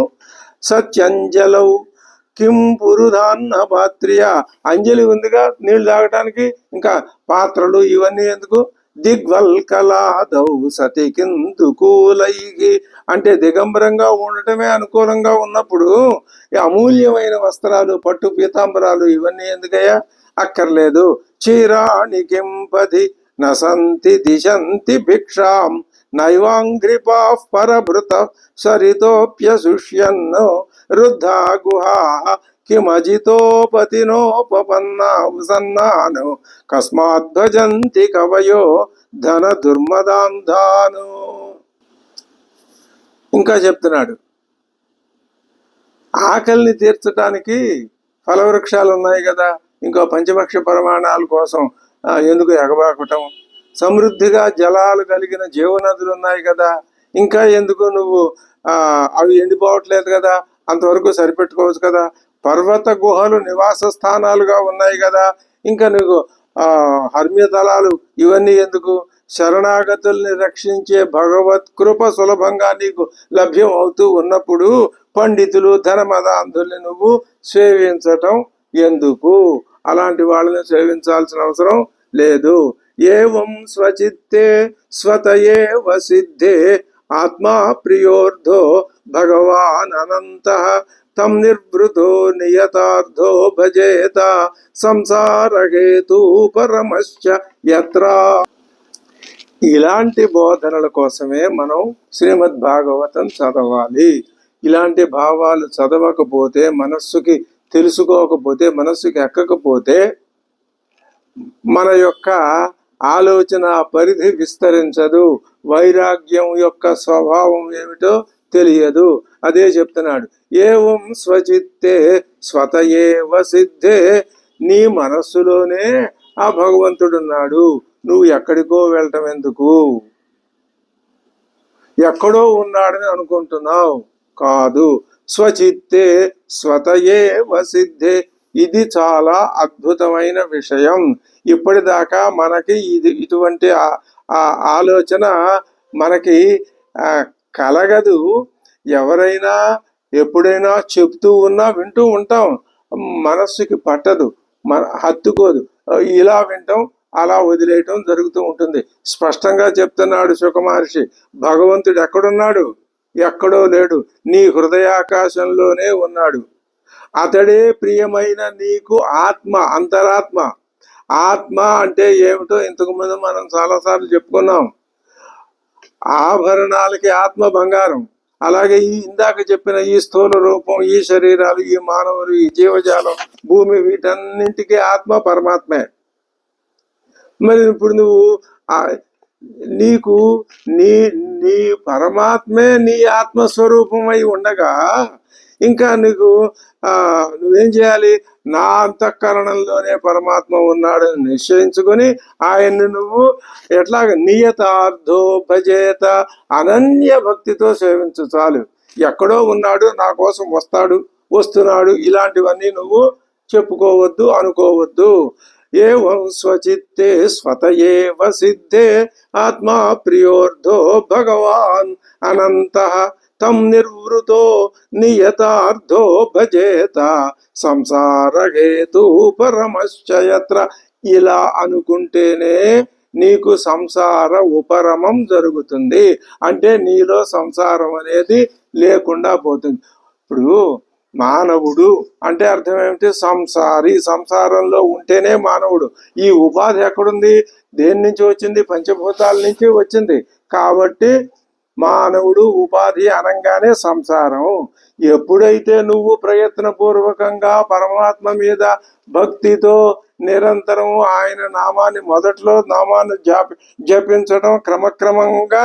Speaker 1: సత్యంజలౌ కిం పురుధాన్న పాత్ర్య, అంజలి ఉందిగా నీళ్లు తాగటానికి, ఇంకా పాత్రలు ఇవన్నీ ఎందుకు? దిగ్వల్కలాదౌ సతి కిందుకూలైకి, అంటే దిగంబరంగా ఉండటమే అనుకూలంగా ఉన్నప్పుడు ఈ అమూల్యమైన వస్త్రాలు, పట్టు పీతాంబరాలు ఇవన్నీ ఎందుకయ్యా? అక్కర్లేదు. చీరాణి కింపది నసంతి దిశంతి భిక్షాం నైవాంఘ్రిపా పరభృత సరితోప్యశుష్యన్నో రుద్ధా గుహా కిమజితోపతినోపన్నాను కస్మాత్ భజంతి కవయో ధన దుర్మదాంధాను. ఇంకా చెప్తున్నాడు, ఆకలిని తీర్చడానికి ఫలవృక్షాలు ఉన్నాయి కదా, ఇంకో పంచభక్ష ప్రమాణాల కోసం ఎందుకు ఎగబాకటం? సమృద్ధిగా జలాలు కలిగిన జీవనదులు ఉన్నాయి కదా, ఇంకా ఎందుకు నువ్వు అవి ఎండిపోవట్లేదు కదా, అంతవరకు సరిపెట్టుకోవచ్చు కదా. పర్వత గుహలు నివాస స్థానాలుగా ఉన్నాయి కదా, ఇంకా నీకు హర్మ్యతలాలు ఇవన్నీ ఎందుకు? శరణాగతుల్ని రక్షించే భగవత్ కృప సులభంగా నీకు లభ్యం అవుతూ ఉన్నప్పుడు పండితులు ధనమదాంధుల్ని నువ్వు సేవించటం ఎందుకు? అలాంటి వాళ్ళని సేవించాల్సిన అవసరం లేదు. ఏవం స్వచిత్తే స్వతయేవ సిద్ధే ఆత్మా ప్రియోర్ధో భగవాన్ అనంతః తం నిర్వృతో నియతార్థో భజేత సంసారహేతు పరమశ్చ యత్ర. ఇలాంటి బోధనల కోసమే మనం శ్రీమద్ భాగవతం చదవాలి. ఇలాంటి భావాలు చదవకపోతే, మనస్సుకి తెలుసుకోకపోతే, మనస్సుకి ఎక్కకపోతే మన యొక్క ఆలోచన పరిధి విస్తరించదు. వైరాగ్యం యొక్క స్వభావం ఏమిటో తెలియదు. అదే చెప్తున్నాడు, ఏవం స్వచిత్తే స్వతయేవ సిద్ధే. నీ మనస్సులోనే ఆ భగవంతుడున్నాడు. నువ్వు ఎక్కడికో వెళ్ళటం ఎందుకు? ఎక్కడో ఉన్నాడని అనుకుంటున్నావు, కాదు. స్వచిత్తే స్వతయేవ సిద్ధే. ఇది చాలా అద్భుతమైన విషయం. ఇప్పటిదాకా మనకి ఇటువంటి ఆలోచన మనకి కలగదు. ఎవరైనా ఎప్పుడైనా చెప్తూ ఉన్నా వింటూ ఉంటాం, మనస్సుకి పట్టదు, హత్తుకోదు. ఇలా వింటాం, అలా వదిలేయటం జరుగుతూ ఉంటుంది. స్పష్టంగా చెప్తున్నాడు శుక మహర్షి, భగవంతుడు ఎక్కడున్నాడు? ఎక్కడో లేడు, నీ హృదయాకాశంలోనే ఉన్నాడు. అతడే ప్రియమైన నీకు ఆత్మ, అంతరాత్మ. ఆత్మ అంటే ఏమిటో ఇంతకు ముందు మనం చాలాసార్లు చెప్పుకున్నాం. ఆభరణాలకి ఆత్మ బంగారం. అలాగే ఈ ఇందాక చెప్పిన ఈ స్థూల రూపం, ఈ శరీరాలు, ఈ మానవులు, ఈ జీవజాలం, భూమి, వీటన్నింటికీ ఆత్మ పరమాత్మే. మరి ఇప్పుడు నువ్వు నీకు నీ నీ పరమాత్మే నీ ఆత్మస్వరూపమై ఉండగా ఇంకా నీకు నువ్వేం చేయాలి? నా అంతఃకరణంలోనే పరమాత్మ ఉన్నాడని నిశ్చయించుకొని ఆయన్ని నువ్వు ఎట్లాగ నియతార్థో భజేత, అనన్య భక్తితో సేవించు చాలు. ఎక్కడో ఉన్నాడు, నా కోసం వస్తున్నాడు, ఇలాంటివన్నీ నువ్వు చెప్పుకోవద్దు, అనుకోవద్దు. ఏవం స్వచిత్తే స్వతయేవ సిద్ధే ఆత్మా ప్రియోర్ధో భగవాన్ అనంతః తం నిర్వృతో నియతార్థో భజేత సంసారహేతు పరమశ్చయత్ర. ఇలా అనుకుంటేనే నీకు సంసార ఉపరమం జరుగుతుంది. అంటే నీలో సంసారం అనేది లేకుండా పోతుంది. ఇప్పుడు మానవుడు అంటే అర్థం ఏమిటి? సంసారి. సంసారంలో ఉంటేనే మానవుడు. ఈ ఉపాధి ఎక్కడుంది? దేని నుంచి వచ్చింది? పంచభూతాల నుంచి వచ్చింది. కాబట్టి మానవుడు ఉపాధి అనగానే సంసారం. ఎప్పుడైతే నువ్వు ప్రయత్నపూర్వకంగా పరమాత్మ మీద భక్తితో నిరంతరం ఆయన నామాన్ని, మొదట్లో నామాన్ని జపించడం, క్రమక్రమంగా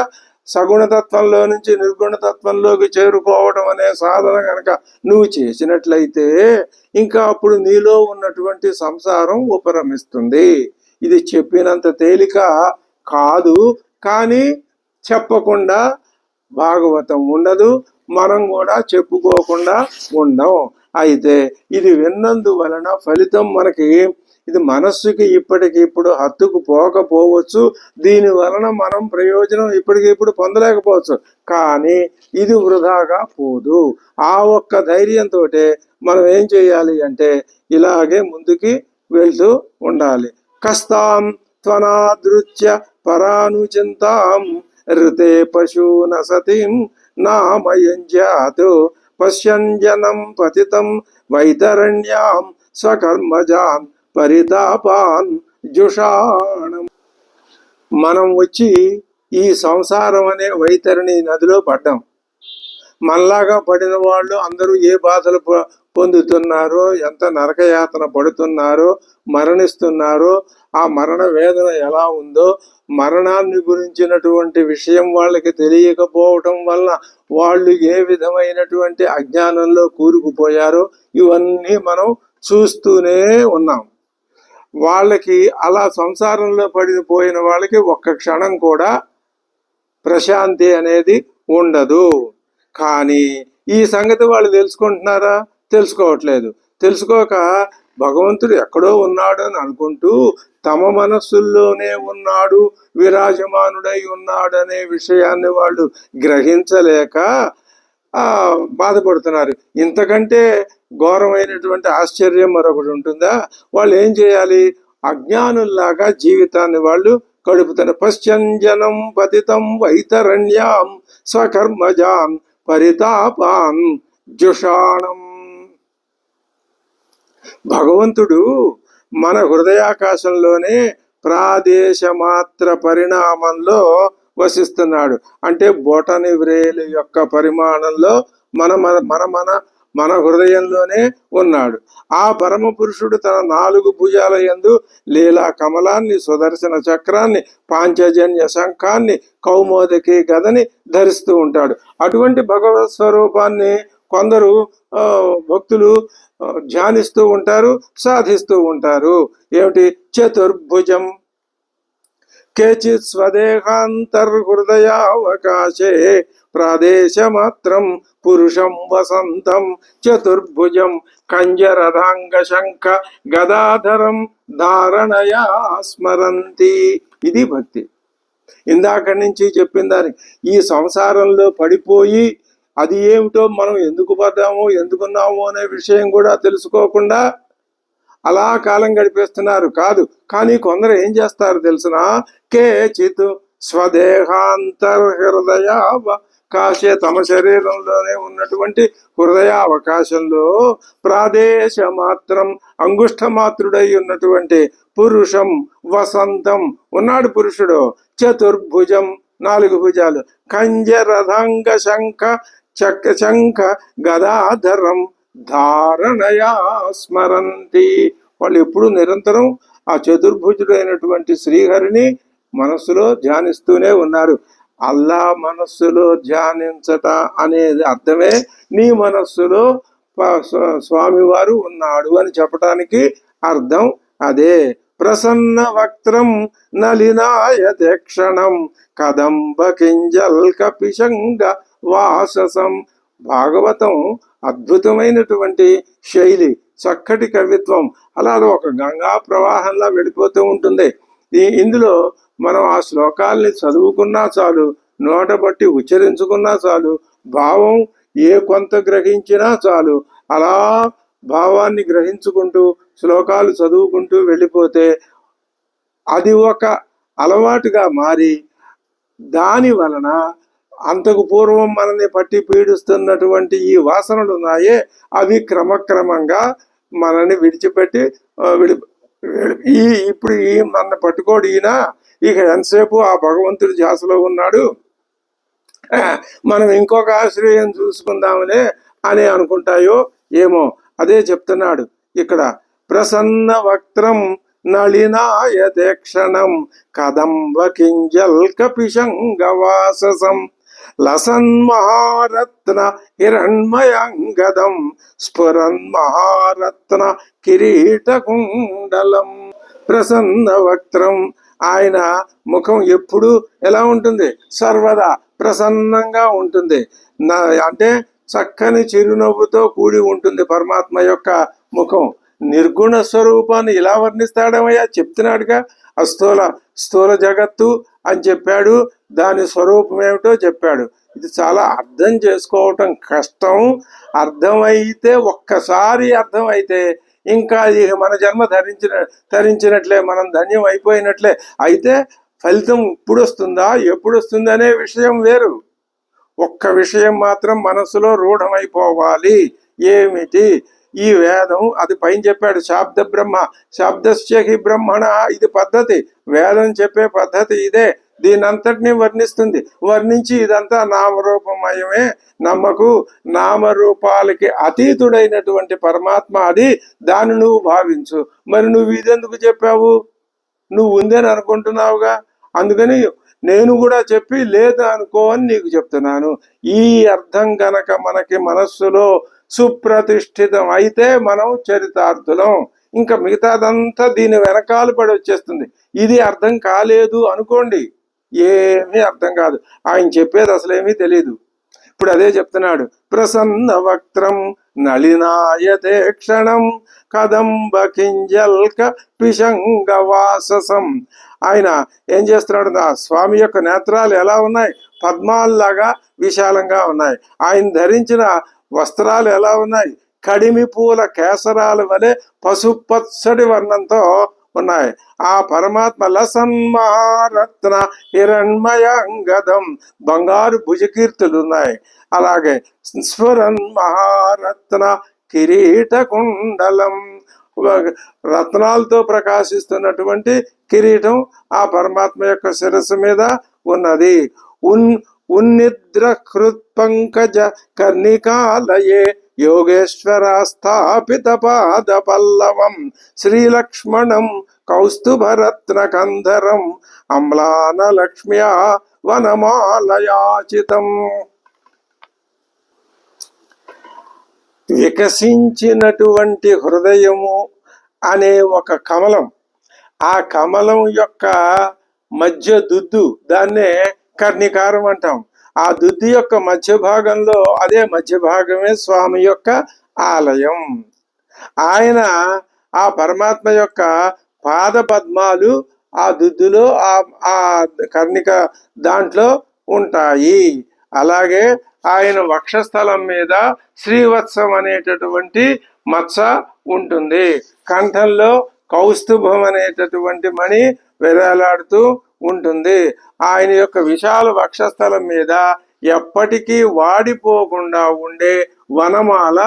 Speaker 1: సగుణతత్వంలో నుంచి నిర్గుణతత్వంలోకి చేరుకోవడం అనే సాధన కనుక నువ్వు చేసినట్లయితే ఇంకా అప్పుడు నీలో ఉన్నటువంటి సంసారం ఉపరమిస్తుంది. ఇది చెప్పినంత తేలిక కాదు, కానీ చెప్పకుండా భాగవతం ఉండదు, మనం కూడా చెప్పుకోకుండా ఉండం. అయితే ఇది విన్నందువలన ఫలితం మనకి, ఇది మనస్సుకి ఇప్పటికిప్పుడు హత్తుకు పోకపోవచ్చు, దీని వలన మనం ప్రయోజనం ఇప్పటికిప్పుడు పొందలేకపోవచ్చు, కానీ ఇది వృధాగా పోదు. ఆ ఒక్క ధైర్యంతో మనం ఏం చేయాలి అంటే ఇలాగే ముందుకి వెళ్తూ ఉండాలి. కస్తాం త్వనాదృత్య పరానుచింతాం ఋతే పశూన సతిం నామయంజాతు పశ్యంజనం పతితం వైతరణ్యాం స్వకర్మజాన్ పరితాపాన్ జుషాణం. మనం వచ్చి ఈ సంసారం అనే వైతరణి నదిలో పడ్డాం. మనలాగా పడిన వాళ్ళు అందరూ ఏ బాధలు పొందుతున్నారో, ఎంత నరకయాతన పడుతున్నారో, మరణిస్తున్నారో, ఆ మరణ వేదన ఎలా ఉందో, మరణాన్ని గురించినటువంటి విషయం వాళ్ళకి తెలియకపోవటం వల్ల వాళ్ళు ఏ విధమైనటువంటి అజ్ఞానంలో కూరుకుపోయారో ఇవన్నీ మనం చూస్తూనే ఉన్నాం. వాళ్ళకి అలా సంసారంలో పడిపోయిన వాళ్ళకి ఒక్క క్షణం కూడా ప్రశాంతి అనేది ఉండదు. కానీ ఈ సంగతి వాళ్ళు తెలుసుకుంటున్నారా? తెలుసుకోవట్లేదు. తెలుసుకోక భగవంతుడు ఎక్కడో ఉన్నాడు అని అనుకుంటూ తమ మనస్సుల్లోనే ఉన్నాడు, విరాజమానుడై ఉన్నాడు అనే విషయాన్ని వాళ్ళు గ్రహించలేక బాధపడుతున్నారు. ఇంతకంటే ఘోరమైనటువంటి ఆశ్చర్యం మరొకటి ఉంటుందా? వాళ్ళు ఏం చేయాలి? అజ్ఞానుల్లాగా జీవితాన్ని వాళ్ళు కడుపుతున్నారు. పశ్చంజనం పతితం వైతరణ్యాం స్వకర్మజాన్ పరితాపాన్ జుషాణం. భగవంతుడు మన హృదయాకాశంలోనే ప్రాదేశ మాత్ర పరిణామంలో వసిస్తున్నాడు. అంటే బొటని వ్రేలు యొక్క పరిమాణంలో మన మన మన మన మన హృదయంలోనే ఉన్నాడు. ఆ పరమ పురుషుడు తన 4 భుజాల యందు లీలా కమలాన్ని, సుదర్శన చక్రాన్ని, పాంచజన్య శంఖాన్ని, కౌమోదకి గదని ధరిస్తూ ఉంటాడు. అటువంటి భగవత్ స్వరూపాన్ని కొందరు భక్తులు ధ్యానిస్తూ ఉంటారు, సాధిస్తూ ఉంటారు. ఏమిటి? చతుర్భుజం కేచిత్ స్వదేహాంతర్హృదయావకాశే ప్రాదేశమాత్రం పురుషం వసంతం చతుర్భుజం కంజరదాంగ శంఖ గదాధరం ధారణయా స్మరంతి. ఇది భక్తి. ఇందాక నుంచి చెప్పిన దానికి ఈ సంసారంలో పడిపోయి అది ఏమిటో మనం ఎందుకు పడ్డామో ఎందుకున్నామో అనే విషయం కూడా తెలుసుకోకుండా అలా కాలం గడిపేస్తున్నారు. కాదు, కానీ కొందరు ఏం చేస్తారు తెలిసిన? కేచిత్ స్వదేహాంతర్హృదయావకాశే, తమ శరీరంలోనే ఉన్నటువంటి హృదయావకాశంలో ప్రాదేశ మాత్రం అంగుష్ట మాత్రుడై ఉన్నటువంటి పురుషం వసంతం ఉన్నాడు పురుషుడు. చతుర్భుజం 4 భుజాలు, కంజరథంగ శంఖ శంఖ గదాధరం ధారణయా స్మరంతి. వాళ్ళు ఎప్పుడు నిరంతరం ఆ చతుర్భుజుడైనటువంటి శ్రీహరిని మనస్సులో ధ్యానిస్తూనే ఉన్నారు. అల్లా మనస్సులో ధ్యానించట అనేది అర్థమే నీ మనస్సులో స్వామివారు ఉన్నాడు అని చెప్పటానికి అర్థం అదే. ప్రసన్న వక్త్రం నలినాయతే క్షణం కదంబ కింజల్ కపిశంగ వాససం. భాగవతం అద్భుతమైనటువంటి శైలి, చక్కటి కవిత్వం. అలా ఒక గంగా ప్రవాహంలా వెళ్ళిపోతూ ఉంటుంది. ఇందులో మనం ఆ శ్లోకాల్ని చదువుకున్నా చాలు, నోట బట్టి ఉచ్చరించుకున్నా చాలు, భావం ఏ కొంత గ్రహించినా చాలు. అలా భావాన్ని గ్రహించుకుంటూ శ్లోకాలు చదువుకుంటూ వెళ్ళిపోతే అది ఒక అలవాటుగా మారి దాని వలన అంతకు పూర్వం మనల్ని పట్టి పీడిస్తున్నటువంటి ఈ వాసనలు ఉన్నాయే అవి క్రమక్రమంగా మనల్ని విడిచిపెట్టి ఇప్పుడు ఈ మన పట్టుకోడు ఈయన, ఇక ఎంతసేపు ఆ భగవంతుడి ధ్యాసలో ఉన్నాడు, మనం ఇంకొక ఆశ్రయం చూసుకుందామనే అని అనుకుంటాయో ఏమో. అదే చెప్తున్నాడు ఇక్కడ. ప్రసన్న వక్త్రం నళినాయతే క్షణం కదంబ కింజల్ కపిశంగవాససం లసన్ మహారత్న హిరణ్మయాంగదం స్ఫురన్ మహారత్న కిరీటకుండలం. ప్రసన్న వక్త్రం, ఆయన ముఖం ఎప్పుడు ఎలా ఉంటుంది? సర్వదా ప్రసన్నంగా ఉంటుంది. అంటే చక్కని చిరునవ్వుతో కూడి ఉంటుంది పరమాత్మ యొక్క ముఖం. నిర్గుణ స్వరూపాన్ని ఇలా వర్ణిస్తాడమయ్యా, చెప్తున్నాడుగా. స్థూల జగత్తు అని చెప్పాడు, దాని స్వరూపం ఏమిటో చెప్పాడు. ఇది చాలా అర్థం చేసుకోవటం కష్టం. అర్థమైతే, ఒక్కసారి అర్థమైతే ఇంకా మన జన్మ ధరించినట్లే, మనం ధన్యం అయిపోయినట్లే. అయితే ఫలితం ఇప్పుడు వస్తుందా ఎప్పుడు వస్తుంది అనే విషయం వేరు. ఒక్క విషయం మాత్రం మనసులో రూఢమైపోవాలి. ఏమిటి? ఈ వేదం, అది పైన చెప్పాడు, శాబ్ద బ్రహ్మ శాబ్దస్య బ్రహ్మణ. ఇది పద్ధతి, వేదం చెప్పే పద్ధతి ఇదే. దీనంతటినీ వర్ణిస్తుంది. వర్ణించి ఇదంతా నామరూపమయమే, నమ్మకు, నామరూపాలకి అతీతుడైనటువంటి పరమాత్మ అది, దాన్ని నువ్వు భావించు. మరి నువ్వు ఇదెందుకు చెప్పావు? నువ్వు ఉందని అనుకుంటున్నావుగా, అందుకని నేను కూడా చెప్పి లేదు అనుకో అని నీకు చెప్తున్నాను. ఈ అర్థం గనక మనకి మనస్సులో సుప్రతిష్ఠితం అయితే మనం చరితార్థులం. ఇంకా మిగతాదంతా దీని వెనకాల పడి వచ్చేస్తుంది. ఇది అర్థం కాలేదు అనుకోండి, ఏమీ అర్థం కాదు. ఆయన చెప్పేది అసలేమీ తెలీదు. ఇప్పుడు అదే చెప్తున్నాడు. ప్రసన్న వక్త్రం నళినాయతే క్షణం కదంబ కింజల్క పిశంగవాససం. ఆయన ఏం చేస్తున్నాడు? ఆ స్వామి యొక్క నేత్రాలు ఎలా ఉన్నాయి? పద్మాల్లాగా విశాలంగా ఉన్నాయి. ఆయన ధరించిన వస్త్రాలు ఎలా ఉన్నాయి? కడిమి పూల కేసరాల వలె పసుపచ్చడి వర్ణంతో ఉన్నాయి. ఆ పరమాత్మ లసన్మహారత్న హిరణ్మయాంగదం, బంగారు భుజకీర్తులు ఉన్నాయి. అలాగే స్ఫురన్ మహారత్న కిరీట కుండలం, రత్నాలతో ప్రకాశిస్తున్నటువంటి కిరీటం ఆ పరమాత్మ యొక్క శిరస్సు మీద ఉన్నది. ఉన్నిద్ర కృత్పంకజ కర్ణికాలయే యోగేశ్వర స్థాపిత పాద పల్లవం శ్రీలక్ష్మణం కౌస్తుభరత్న కంధరం అమ్లాన లక్ష్మ్యా వనమాలయాచితం. వికసించినటువంటి హృదయము అనే ఒక కమలం, ఆ కమలం యొక్క మధ్య దుద్దు, దాన్నే కర్ణికారం అంటాం. ఆ దుద్దు యొక్క మధ్య భాగంలో, అదే మధ్య భాగమే స్వామి యొక్క ఆలయం. ఆయన ఆ పరమాత్మ యొక్క పాద పద్మాలు ఆ దుద్దులో ఆ కర్ణిక దాంట్లో ఉంటాయి. అలాగే ఆయన వక్షస్థలం మీద శ్రీవత్సం అనేటటువంటి మత్స ఉంటుంది. కంఠంలో కౌస్తుభం అనేటటువంటి మణి వేలాడుతూ ఉంటుంది. ఆయన యొక్క విశాల వక్షస్థలం మీద ఎప్పటికీ వాడిపోకుండా ఉండే వనమాల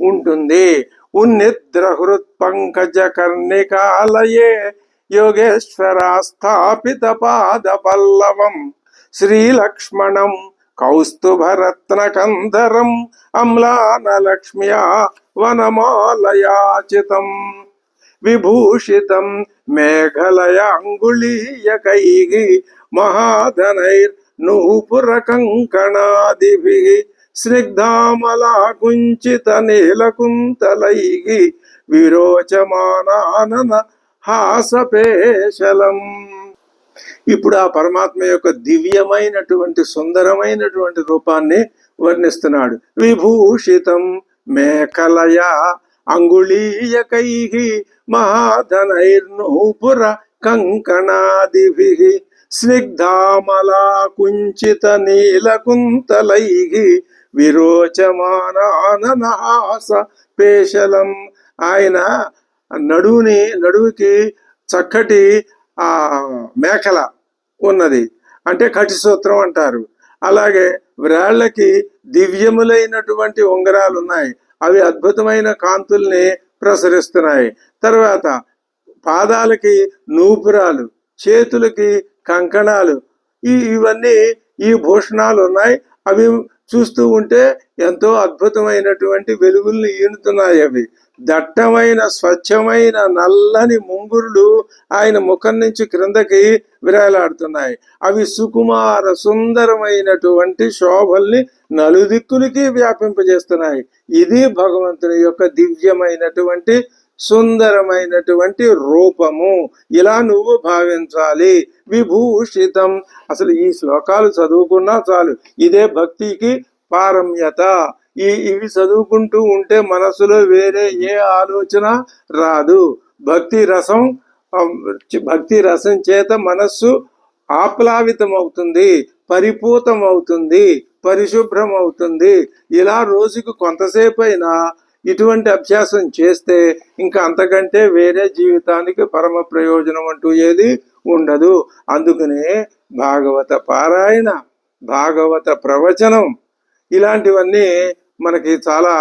Speaker 1: ఉంటుంది. ఉన్నిద్రహృత్ పంకజ కర్ణికాలయే యోగేశ్వర స్థాపిత పాద పల్లవం శ్రీలక్ష్మణం కౌస్తుభరత్న కంధరం అమ్లాన లక్ష్మ్యా వనమాలయాచితం. విభూషితం మేఘలయాంగుళీయకైః మహాధనైర్ నూపుర కంకణాదిభిః స్నిగ్ధామలాకుంచిత నీలకుంతలైః విరోచమానానన హాసపేశలం. ఇప్పుడు ఆ పరమాత్మ యొక్క దివ్యమైనటువంటి సుందరమైనటువంటి రూపాన్ని వర్ణిస్తున్నాడు. విభూషితం మేఖలయ అంగుళీయకైః మహాధనైర్నూపుర కంకణాదిభిః స్నిగ్ధామలాకుంచిత నీలకుంతలైః విరోచమానాననహాస పేశలం. ఆయన నడువుకి చక్కటి ఆ మేఖల ఉన్నది, అంటే కటిసూత్రం అంటారు. అలాగే వ్రాళ్ళకి దివ్యములైనటువంటి ఉంగరాలు ఉన్నాయి, అవి అద్భుతమైన కాంతుల్ని ప్రసరిస్తున్నాయి. తర్వాత పాదాలకి నూపురాలు, చేతులకి కంకణాలు, ఇవన్నీ ఈ భూషణాలు ఉన్నాయి. అవి చూస్తూ ఉంటే ఎంతో అద్భుతమైనటువంటి వెలుగుల్ని ఈనుతున్నాయి. అవి దట్టమైన స్వచ్ఛమైన నల్లని ముంగురులు ఆయన ముఖం నుంచి క్రిందకి విరాలాడుతున్నాయి. అవి సుకుమార సుందరమైనటువంటి శోభల్ని నలుదిక్కులకి వ్యాపింపజేస్తున్నాయి. ఇది భగవంతుని యొక్క దివ్యమైనటువంటి సుందరమైనటువంటి రూపము. ఇలా నువ్వు భావించాలి. విభూషితం, అసలు ఈ శ్లోకాలు చదువుకున్నా చాలు, ఇదే భక్తికి పారమ్యత. ఇవి చదువుకుంటూ ఉంటే మనసులో వేరే ఏ ఆలోచన రాదు. భక్తి రసం చేత మనస్సు ఆప్లావితం అవుతుంది, పరిపూతం అవుతుంది, పరిశుభ్రం అవుతుంది. ఇలా రోజుకు కొంతసేపు అయినా ఇటువంటి అభ్యాసం చేస్తే ఇంకా అంతకంటే వేరే జీవితానికి పరమ ప్రయోజనం అంటూ ఏది ఉండదు. అందుకనే భాగవత పారాయణ, భాగవత ప్రవచనం ఇలాంటివన్నీ మనకి చాలా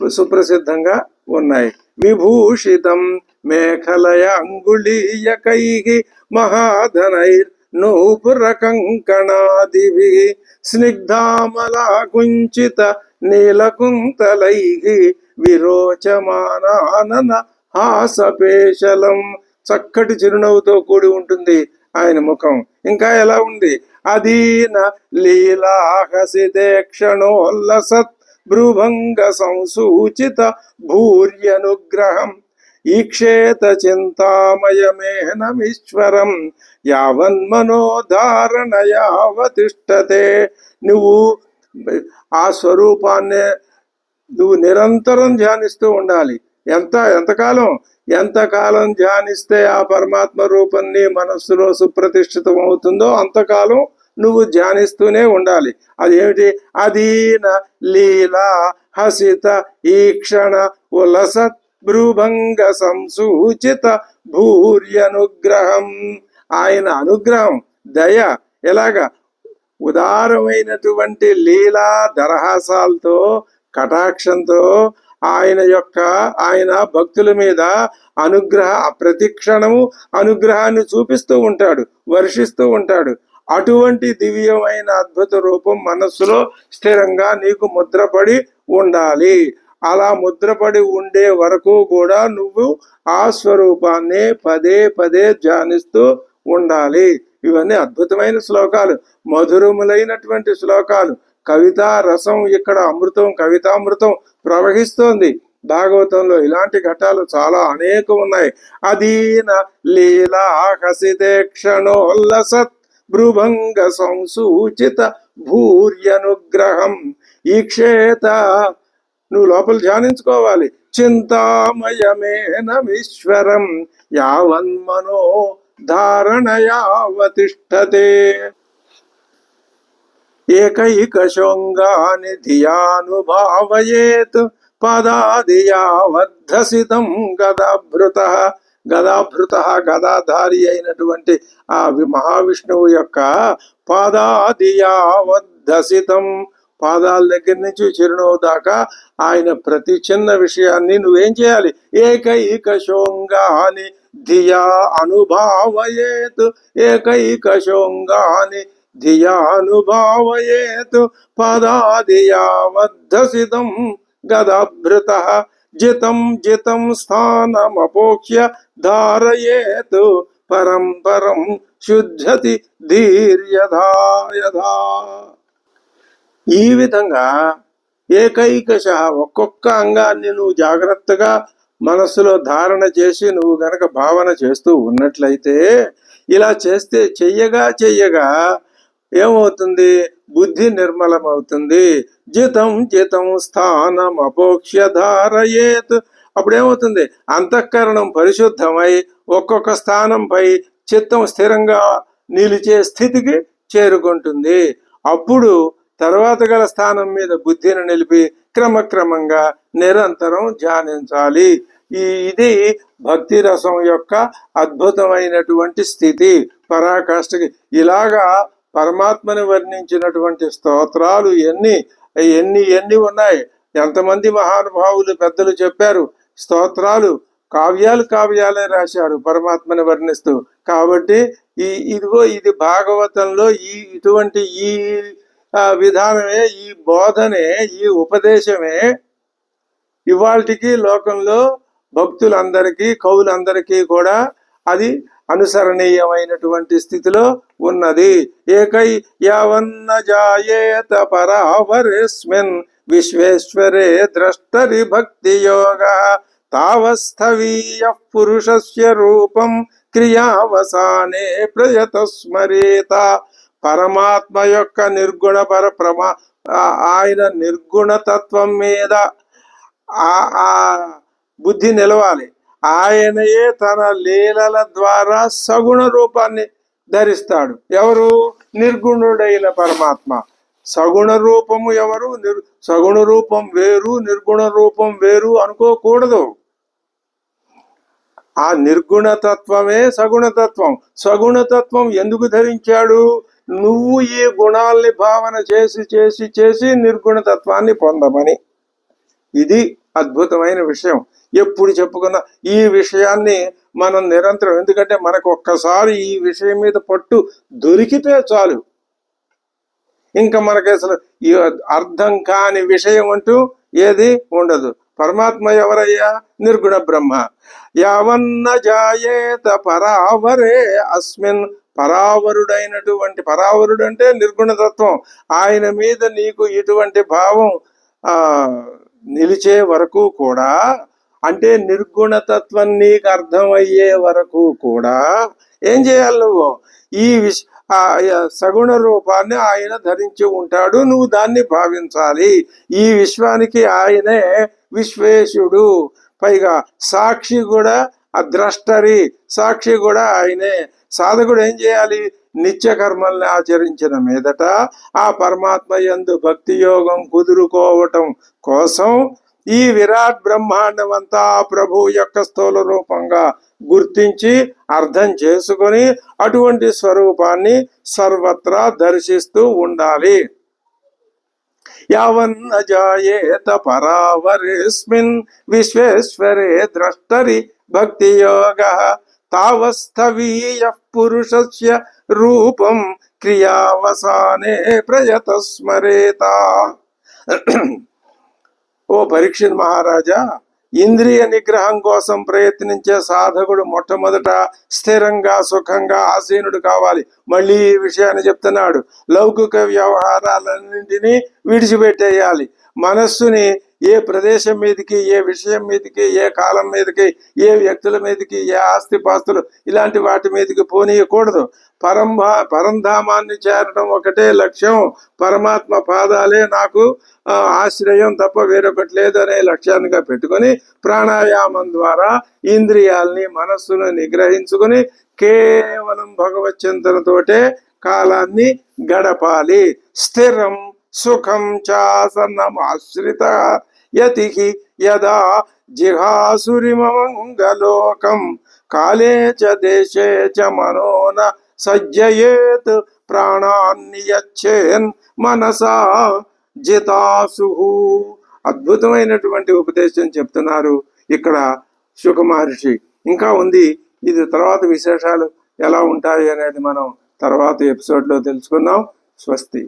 Speaker 1: సుప్రసిద్ధంగా ఉన్నాయి. విభూషితం మేఖలయ అంగుళీయకైః మహాధనైర్ నూపుర కంకణాదిభిః స్నిగ్ధామలాకుంచిత నీలకుంతలైః విరోచమానానన హాసపేశలం. చక్కటి చిరునవ్వుతో కూడి ఉంటుంది ఆయన ముఖం. ఇంకా ఎలా ఉంది? అదీన లీలాహసితేక్షణోల్లసత్ భ్రుభంగ సంసూచిత భూర్యనుగ్రహం ఈక్షేత చింతామయమేనమీశ్వరం యావన్మనోధారణయావతిష్టతే. నువ్వు ఆ స్వరూపాన్నే నువ్వు నిరంతరం ధ్యానిస్తూ ఉండాలి. ఎంతకాలం ధ్యానిస్తే ఆ పరమాత్మ రూపాన్ని మనస్సులో సుప్రతిష్ఠితం అవుతుందో అంతకాలం నువ్వు ధ్యానిస్తూనే ఉండాలి. అదేమిటి? అదీన లీలా హసిత ఈక్షణ ఉలసత్ భ్రుభంగ సంసూచిత భూర్యనుగ్రహం. ఆయన అనుగ్రహం, దయ ఎలాగా? ఉదారమైనటువంటి లీలా దరహాసాలతో, కటాక్షంతో ఆయన భక్తుల మీద ప్రతి క్షణము అనుగ్రహాన్ని చూపిస్తూ ఉంటాడు, వర్షిస్తూ ఉంటాడు. అటువంటి దివ్యమైన అద్భుత రూపం మనస్సులో స్థిరంగా నీకు ముద్రపడి ఉండాలి. అలా ముద్రపడి ఉండే వరకు కూడా నువ్వు ఆ స్వరూపాన్ని పదే పదే ధ్యానిస్తూ ఉండాలి. ఇవన్నీ అద్భుతమైన శ్లోకాలు, మధురములైనటువంటి శ్లోకాలు. కవితా రసం ఇక్కడ అమృతం, కవితామృతం ప్రవహిస్తోంది. భాగవతంలో ఇలాంటి ఘట్టాలు చాలా అనేకం ఉన్నాయి. అదీన లీలా హసితే క్షణోల్లసత్ భృభంగ సంసూచిత భూర్యనుగ్రహం ఈక్షేత. నువ్వు లోపల ధ్యానించుకోవాలి. చింతామయమేనమీశ్వరం యావన్మనో ధారణయావతిష్టతే ఏకైకశృంగాని ధియానుభావయేత్ పదాదియావద్ధసితం గదాభృత. గదాభృత గదాధారి అయినటువంటి ఆ మహావిష్ణువు యొక్క పాదాదియావద్ధసితం, పాదాల దగ్గర నుంచి చిరునవ్వు దాకా ఆయన ప్రతి చిన్న విషయాన్ని నువ్వేం చేయాలి? ఏకైక శృంగాని ధియా అనుభావయేత్, ఏకైక శృంగాని ధియా అనుభావయేత్ పదాదియావద్ధసితం గదాభృత జితం జితం స్థానమపోక్ష్య ధారయేత్ పరం పరం శుద్ధతి ధీర్యధా యథా. ఈ విధంగా ఏకైకశ ఒక్కొక్క అంగాన్ని నువ్వు జాగ్రత్తగా మనస్సులో ధారణ చేసి నువ్వు గనక భావన చేస్తూ ఉన్నట్లయితే, ఇలా చేస్తే చెయ్యగా ఏమవుతుంది? బుద్ధి నిర్మలమవుతుంది. జితం జితం స్థానం అపోక్ష్య ధారయేత్. అప్పుడేమవుతుంది? అంతఃకరణం పరిశుద్ధమై ఒక్కొక్క స్థానంపై చిత్తం స్థిరంగా నిలిచే స్థితికి చేరుకుంటుంది. అప్పుడు తర్వాత గల స్థానం మీద బుద్ధిని నిలిపి క్రమక్రమంగా నిరంతరం ధ్యానించాలి. ఇది భక్తి రసం యొక్క అద్భుతమైనటువంటి స్థితి, పరాకాష్ఠకి. ఇలాగా పరమాత్మని వర్ణించినటువంటి స్తోత్రాలు ఎన్ని ఎన్ని ఎన్ని ఉన్నాయి. ఎంతమంది మహానుభావులు పెద్దలు చెప్పారు. స్తోత్రాలు కావ్యాలే రాశారు పరమాత్మని వర్ణిస్తూ. కాబట్టి ఇది భాగవతంలో ఇటువంటి ఈ విధానమే, ఈ బోధనే, ఈ ఉపదేశమే ఇవాళకి లోకంలో భక్తులందరికీ, కవులందరికీ కూడా అది అనుసరణీయమైనటువంటి స్థితిలో ఉన్నది. ఏకై యావన్న జాయేత పరావరేస్మిన్ విశ్వేశ్వరే ద్రష్టరి భక్తి యోగ తావస్థవీయ పురుషస్య రూపం క్రియావసానే ప్రయత స్మరేత. పరమాత్మ యొక్క నిర్గుణ ఆయన నిర్గుణతత్వం మీద ఆ బుద్ధి నిలవాలి. ఆయనయే తన లీలల ద్వారా సగుణ రూపాన్ని ధరిస్తాడు. ఎవరు? నిర్గుణుడైన పరమాత్మ. సగుణ రూపము ఎవరు? సగుణ రూపం వేరు, నిర్గుణ రూపం వేరు అనుకోకూడదు. ఆ నిర్గుణతత్వమే సగుణతత్వం. సగుణతత్వం ఎందుకు ధరించాడు? నువ్వు ఈ గుణాల్ని భావన చేసి చేసి చేసి నిర్గుణతత్వాన్ని పొందమని. ఇది అద్భుతమైన విషయం. ఎప్పుడు చెప్పుకున్న ఈ విషయాన్ని మనం నిరంతరం, ఎందుకంటే మనకు ఒక్కసారి ఈ విషయం మీద పట్టు దొరికితే చాలు, ఇంకా మనకి అసలు ఈ అర్థం కాని విషయం అంటూ ఏది ఉండదు. పరమాత్మ ఎవరయ్యా? నిర్గుణ బ్రహ్మ. యావన్న జాయేత పరావరే అస్మిన్. పరావరుడైనటువంటి, పరావరుడు అంటే నిర్గుణతత్వం. ఆయన మీద నీకు ఇటువంటి భావం నిలిచే వరకు కూడా, అంటే నిర్గుణతత్వం నీకు అర్థమయ్యే వరకు కూడా ఏం చేయాలి? నువ్వు ఈ సగుణ రూపాన్ని ఆయన ధరించి ఉంటాడు, నువ్వు దాన్ని భావించాలి. ఈ విశ్వానికి ఆయనే విశ్వేశుడు, పైగా సాక్షి కూడా, ద్రష్టరి సాక్షి కూడా ఆయనే. సాధకుడు ఏం చేయాలి? నిత్య కర్మల్ని ఆచరించిన మీదట ఆ పరమాత్మ యందు భక్తి యోగం కుదురుకోవటం కోసం ఈ విరాట్ బ్రహ్మాండమంతా ప్రభు యొక్క స్థూల రూపంగా గుర్తించి అర్థం చేసుకొని అటువంటి స్వరూపాన్ని సర్వత్రా దర్శిస్తూ ఉండాలి. యావన్న జాయేత పరావరేస్మిన్ విశ్వేశ్వరే ద్రష్టరి భక్తి యోగ తావస్థవీయ పురుషస్య రూపం క్రియావసానే ప్రయత స్మరేత. ఓ పరీక్షిత్ మహారాజా, ఇంద్రియ నిగ్రహం కోసం ప్రయత్నించే సాధకుడు మొట్టమొదట స్థిరంగా సుఖంగా ఆసీనుడు కావాలి. మళ్ళీ ఈ విషయాన్ని చెప్తున్నాడు. లౌకిక వ్యవహారాలన్నింటినీ విడిచిపెట్టేయాలి. మనస్సుని ఏ ప్రదేశం మీదకి, ఏ విషయం మీదకి, ఏ కాలం మీదకి, ఏ వ్యక్తుల మీదకి, ఏ ఆస్తిపాస్తులు ఇలాంటి వాటి మీదకి పోనీయకూడదు. పరంధామాన్ని చేరడం ఒకటే లక్ష్యం. పరమాత్మ పాదాలే నాకు ఆశ్రయం తప్ప వేరొకటి లేదు అనే లక్ష్యాన్నిగా పెట్టుకొని ప్రాణాయామం ద్వారా ఇంద్రియాల్ని మనస్సును నిగ్రహించుకుని కేవలం భగవత్ చింతనతోటే కాలాన్ని గడపాలి. స్థిరం సుఖం చాసన్నమాశ్రిత యతికి యదా జిహాసురిమంగలోకం కాలే చ దేశే చ మనోన సజ్జయేత్ ప్రాణాన్ని యచ్చేన్ మనసా జితాసు. అద్భుతమైనటువంటి ఉపదేశం చెప్తున్నారు ఇక్కడ శుక మహర్షి. ఇంకా ఉంది, ఇది తర్వాత విశేషాలు ఎలా ఉంటాయి అనేది మనం తర్వాత ఎపిసోడ్లో తెలుసుకుందాం. స్వస్తి.